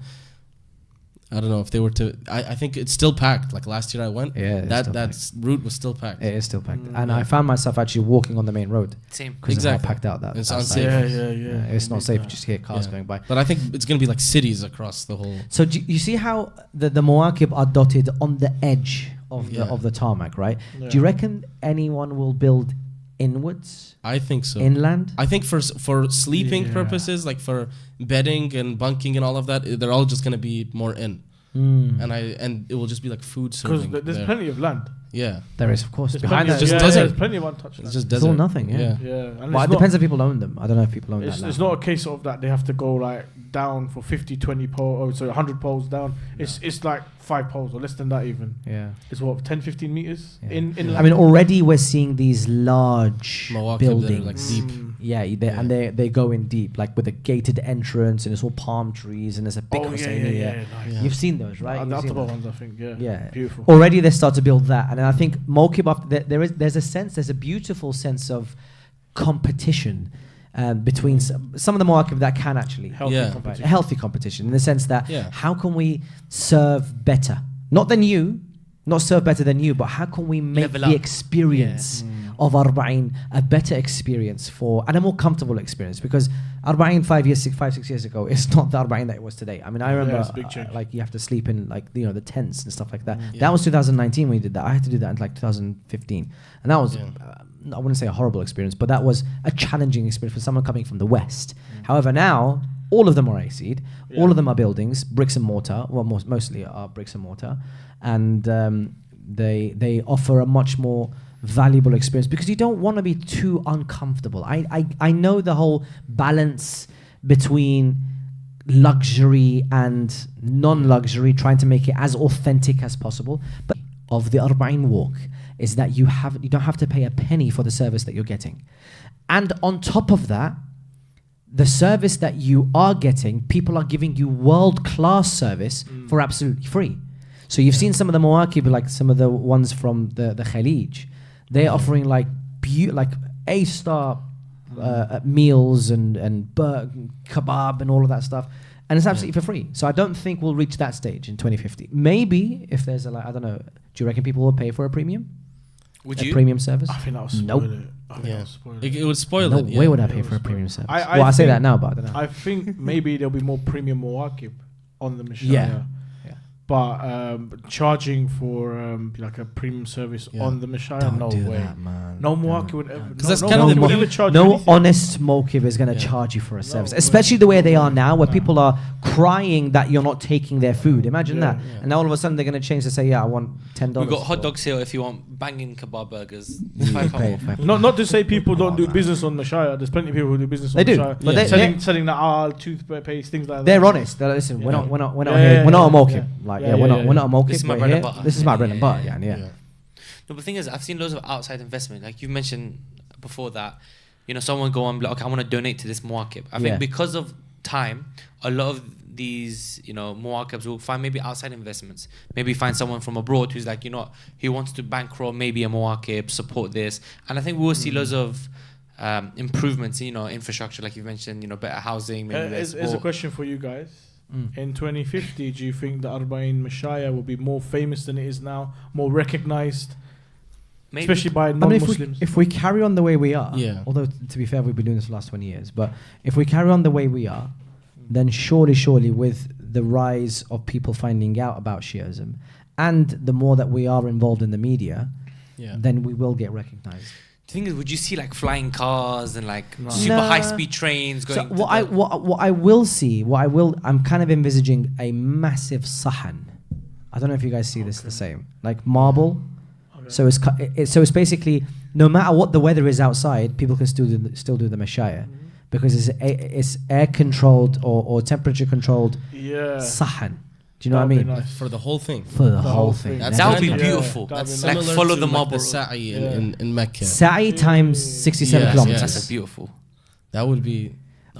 I don't know if they were to. I think it's still packed. Like last year I went. Yeah, it's that still route was still packed. It is still packed. And yeah. I found myself actually walking on the main road Same. because Exactly. of how packed out that. It's outside. unsafe. Yeah. It's not Need safe that. just to hear cars Yeah. going by. But I think it's gonna be like cities across the whole. So do you see how the Mawakib are dotted on the edge of Yeah. the tarmac, right? Yeah. Do you reckon anyone will build inwards, I think so. inland? I think for sleeping Yeah. purposes, like for bedding and bunking and all of that, they're all just gonna be more in, and it will just be like food Because serving. there's there. plenty of land. Yeah, There is, of course. There's Behind plenty that, of, just yeah, desert. There's plenty of untouched it's land. just it's desert. all nothing. Yeah. Yeah, and Well, it it's depends if people own them. I don't know if people own It's, that. it's land. not a case of that they have to go like down for 50, 20 poles, 100 poles down. It's like 5 poles or less than that even. Yeah. It's what, 10, 15 meters Yeah. in I mean, already we're seeing these large Mawakib that are, buildings. like, deep. Yeah, and they go in deep, like with a gated entrance, and it's all palm trees, and there's a big Husseini. Nice. You've seen those, right? The You've seen Ataba those. ones, I think. Yeah. Yeah. Beautiful. Already they start to build that, and then I think Mawkib after there's a beautiful sense of competition between some of the Mawakib that can actually Healthy Yeah. competition. a healthy competition in the sense that Yeah. how can we serve better, not serve better than you, but how can we make Level the up. experience of Arbaeen a better experience and a more comfortable experience? Because Arbaeen 6 years ago is not the Arbaeen that it was today. I mean, I remember it's a big change. like you have to sleep in like the tents and stuff like that. Yeah. That was 2019 when we did that. I had to do that in like 2015, and that was Yeah. I wouldn't say a horrible experience, but that was a challenging experience for someone coming from the West. However, now all of them are AC'd, all of them are buildings, bricks and mortar. Well, mostly are bricks and mortar, and they offer a much more valuable experience because you don't want to be too uncomfortable. I know the whole balance between luxury and non-luxury, trying to make it as authentic as possible, but of the Arbaeen walk is that you don't have to pay a penny for the service that you're getting. And on top of that, the service that you are getting, people are giving you world-class service for absolutely free. So you've seen some of the Mawakib, like some of the ones from the Khalij. They're offering like A-star meals and kebab and all of that stuff. And it's absolutely for free. So I don't think we'll reach that stage in 2050. Maybe if there's I don't know, do you reckon people will pay for a premium? Would A you? premium service? I think that would spoil Nope. it. I think that Yeah, would spoil it. it would spoil No it. way Yeah. would I Yeah, pay it for a was premium fine. service. I I say think- that now, but I don't know. I think maybe there'll be more premium Mawakib on the Mashaya. Yeah. But charging for like a premium service Yeah. on the Mashaya, Don't no do way. that, man. No Mawakib would ever. 'Cause that's no kind of Mawakib the would beauty- ever charge No anything. honest Mawkib is going to Yeah. charge you for a service, No, especially the way they are now, where No. people are crying that you're not taking their food. Imagine Yeah. that. And now all of a sudden they're going to change to say, yeah, I want $10. We got hot for- dogs here if you want banging kebab burgers. You £5 pay more. £5. Not to say people don't do business on Mashaya. There's plenty of people who do business They on do, Mashaya. but they- selling the toothpaste, things like that. They're honest. They're like, listen, we're Yeah. not Yeah, here. yeah, We're not a yeah, Mawkib. yeah. Like, Yeah, yeah, yeah, we're not. yeah. We're not a Mawkib. This is my We're bread and here. butter. This is my bread and butter. Yeah, Yeah. Yeah. No, but the thing is, I've seen loads of outside investment. Like you mentioned before that, someone go on, be like, okay, I want to donate to this Mawakib. I Yeah. think because of time, a lot of these, Mawakibs will find maybe outside investments. Maybe find someone from abroad who's like, he wants to bankroll maybe a Mawakib, support this. And I think we will see loads of improvements in, infrastructure, like you mentioned, better housing, maybe better Here's a sport. question for you guys. in 2050, do you think the Arbaeen Mashaya will be more famous than it is now, more recognized, Maybe. especially by I mean, non-Muslims? if we carry on the way we are, Yeah. although to be fair, we've been doing this for the last 20 years, but if we carry on the way we are, then surely with the rise of people finding out about Shiism and the more that we are involved in the media, then we will get recognized. The thing is, would you see like flying cars and like No. super Nah. high-speed trains So going? what I will see, I'm kind of envisaging a massive sahan. I don't know if you guys see this the same, like marble. Okay. So it's basically no matter what the weather is outside, people can still do the mashaya because it's air controlled or temperature controlled Yeah. sahan. Do you know what I That'd be mean? nice. For the whole thing. For the whole thing. That's That would be Yeah. beautiful. That'd That's be like nice. similar follow to the like marble. the sa'i Yeah. in Mecca. Sa'i times 67 Yes, kilometers. yes. That's beautiful. That would be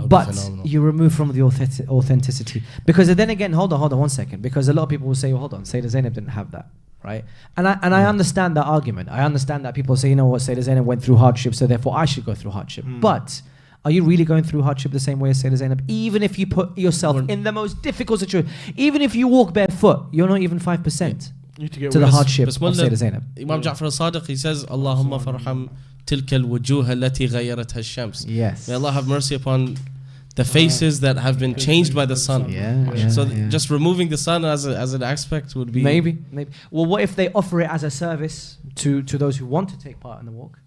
But phenomenal. you remove from the authenticity. Because then again, hold on 1 second. Because a lot of people will say, well, hold on, Sayyidah Zainab didn't have that, right? And I understand that argument. I understand that people say, you know what, Sayyidah Zainab went through hardship, so therefore I should go through hardship. But are you really going through hardship the same way as Sayyidah Zainab? Even if you put yourself in the most difficult situation, even if you walk barefoot, you're not even 5% You need to get to the rid of- hardship of Bismillah. Sayyidah Zainab. Imam Ja'far al-Sadiq, he says, Allahumma farham tilka al-wujuh allati ghayyaratha ash-shams. Yes. May Allah have mercy upon the faces that have been changed by the sun. Yeah. So yeah. just removing the sun as an aspect would be Maybe. Well, what if they offer it as a service to those who want to take part in the walk?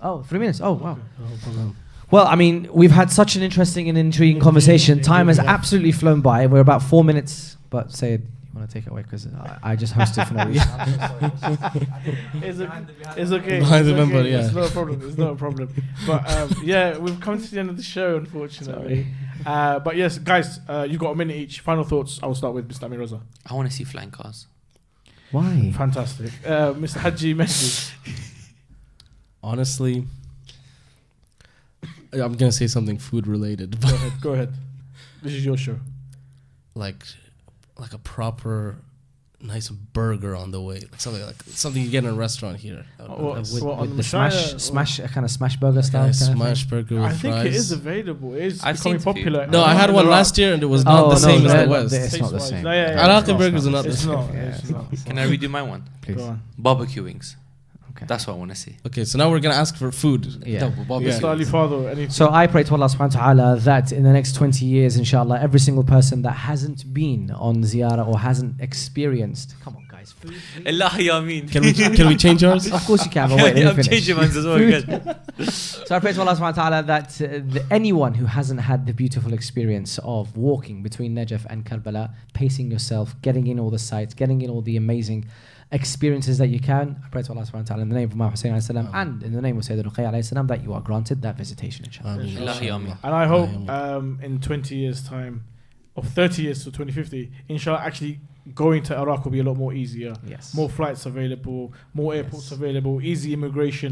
Oh, 3 minutes. Oh, wow. Well, I mean, we've had such an interesting and intriguing conversation. Time has absolutely flown by. We're about 4 minutes. But Syed, you want to take it away? Because I just hosted for no reason. It's okay. Behind the It's member, okay. yeah. It's not a problem. It's not a problem. But yeah, we've come to the end of the show, unfortunately. But yes, guys, you've got a minute each. Final thoughts. I'll start with Mr. Amir Reza. I want to see flying cars. Why? Fantastic. Mr. Haji Mehdi. honestly. I'm gonna say something food related, but Go ahead. This is your show. like a proper nice burger on the way, like something you get in a restaurant here. With on the Messiah, smash kind of smash burger Like style. a kind of thing? smash burger with I think fries. it is available. It is I've becoming seen it. popular. No, I had one last year and it was not the same as the West. It's not the same. No, yeah, Iraqi burgers are not the It's same. not. Yeah. It's not. Can I redo my one? Please. Go on. Barbecue wings. Okay. That's what I want to see. Okay, so now we're gonna ask for food. Yeah. Double barbecue. Mr. Ali Fadhil, anything? So I pray to Allah subhanahu wa ta'ala that in the next 20 years, inshallah, every single person that hasn't been on ziyarah or hasn't experienced, come on guys, food. Allah Yameen. Can we change ours? Of course you can, but wait, let me I'm finish. changing mine as well. Good. So I pray to Allah subhanahu wa ta'ala that anyone who hasn't had the beautiful experience of walking between Najaf and Karbala, pacing yourself, getting in all the sights, getting in all the amazing experiences that you can, I pray to Allah subhanahu wa ta'ala in the name of Imam Hussein alayhi salam and in the name of Sayyid Ruqayya alayhi salam that you are granted that visitation, inshallah. Ameen. Allah Yameen. And I hope in 20 years' time, or 30 years to 2050, inshallah, actually going to Iraq will be a lot more easier. Yes. More flights available, more airports available, easy immigration,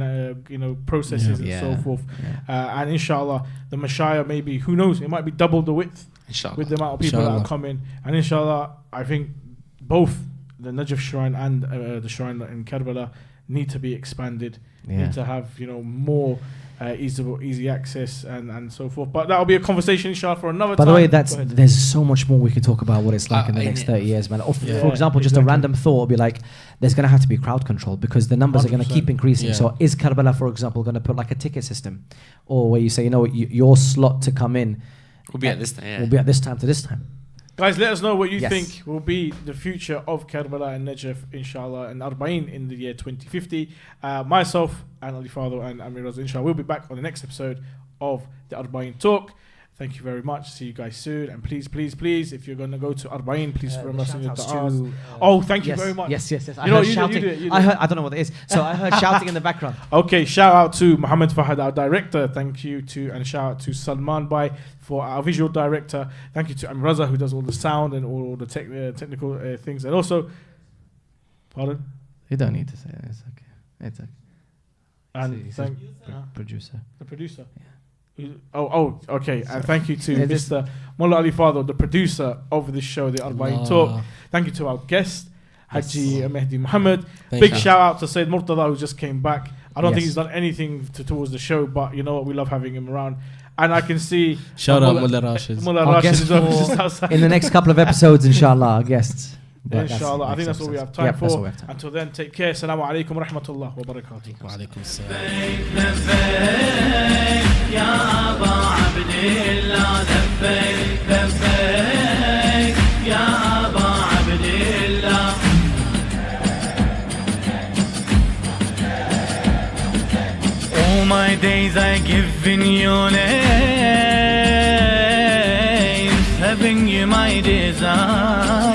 processes and so forth. Yeah. And inshallah, the Mashaya maybe, who knows, it might be double the width Inshallah. with the amount of people that Inshallah. are coming. And inshallah, I think both the Najaf shrine and the shrine in Karbala need to be expanded. Yeah. Need to have more easy access and so forth. But that'll be a conversation, inshallah, for another By time. the way, Go ahead. there's so much more we could talk about what it's like in the in next it. 30 years, man. Or Yeah, for example, just a exactly. random thought would be like, there's going to have to be crowd control because the numbers are going to 100%. keep increasing. Yeah. So is Karbala, for example, going to put like a ticket system, or where you say, your slot to come in We'll be at this time. Yeah. will be at this time to this time? Guys, let us know what you Yes. think will be the future of Karbala and Najaf, inshallah, and Arbaeen in the year 2050. Myself and Ali Fadhil and Amir Reza, inshallah, we'll be back on the next episode of the Arbaeen Talk. Thank you very much. See you guys soon. And please, if you're going to go to Arbaeen, please remember to send your du'as. Oh, thank you very much. Yes. I You know, heard you do- shouting. you do it, you do I it. heard. I don't know what it is. So I heard shouting in the background. Okay, shout out to Muhammad Fahad, our director. Thank you and shout out to Salman Bhai for our visual director. Thank you to Amir Reza, who does all the sound and all the technical things. And also, pardon? You don't need to say it. It's okay. It's okay. And He thank says producer. the producer. Oh, okay. And thank you to Yeah, this- Mr. Mullah Ali Fadhil, the producer of this show, the Arbaeen Allah. Talk. Thank you to our guest, Haji Mehdi Muhammad. Thank Big you. shout out to Sayyid Murtada, who just came back. I don't think Yes. he's done anything towards the show, but you know what? We love having him around. and I can see Shout out Mullah Rashid. Mullah Our Rashid guests is over for- just outside. In the next couple of episodes, inshallah, our guests. But Inshallah, I think that's all we have time Yep, that's all for. we have time. Until then, take care. Assalamu alaikum wa rahmatullah wa barakatuh. وعليكم السلام. يا أبا عبد الله لبيك لبيك يا أبا عبد الله. All my days I give in your name, serving you my desire.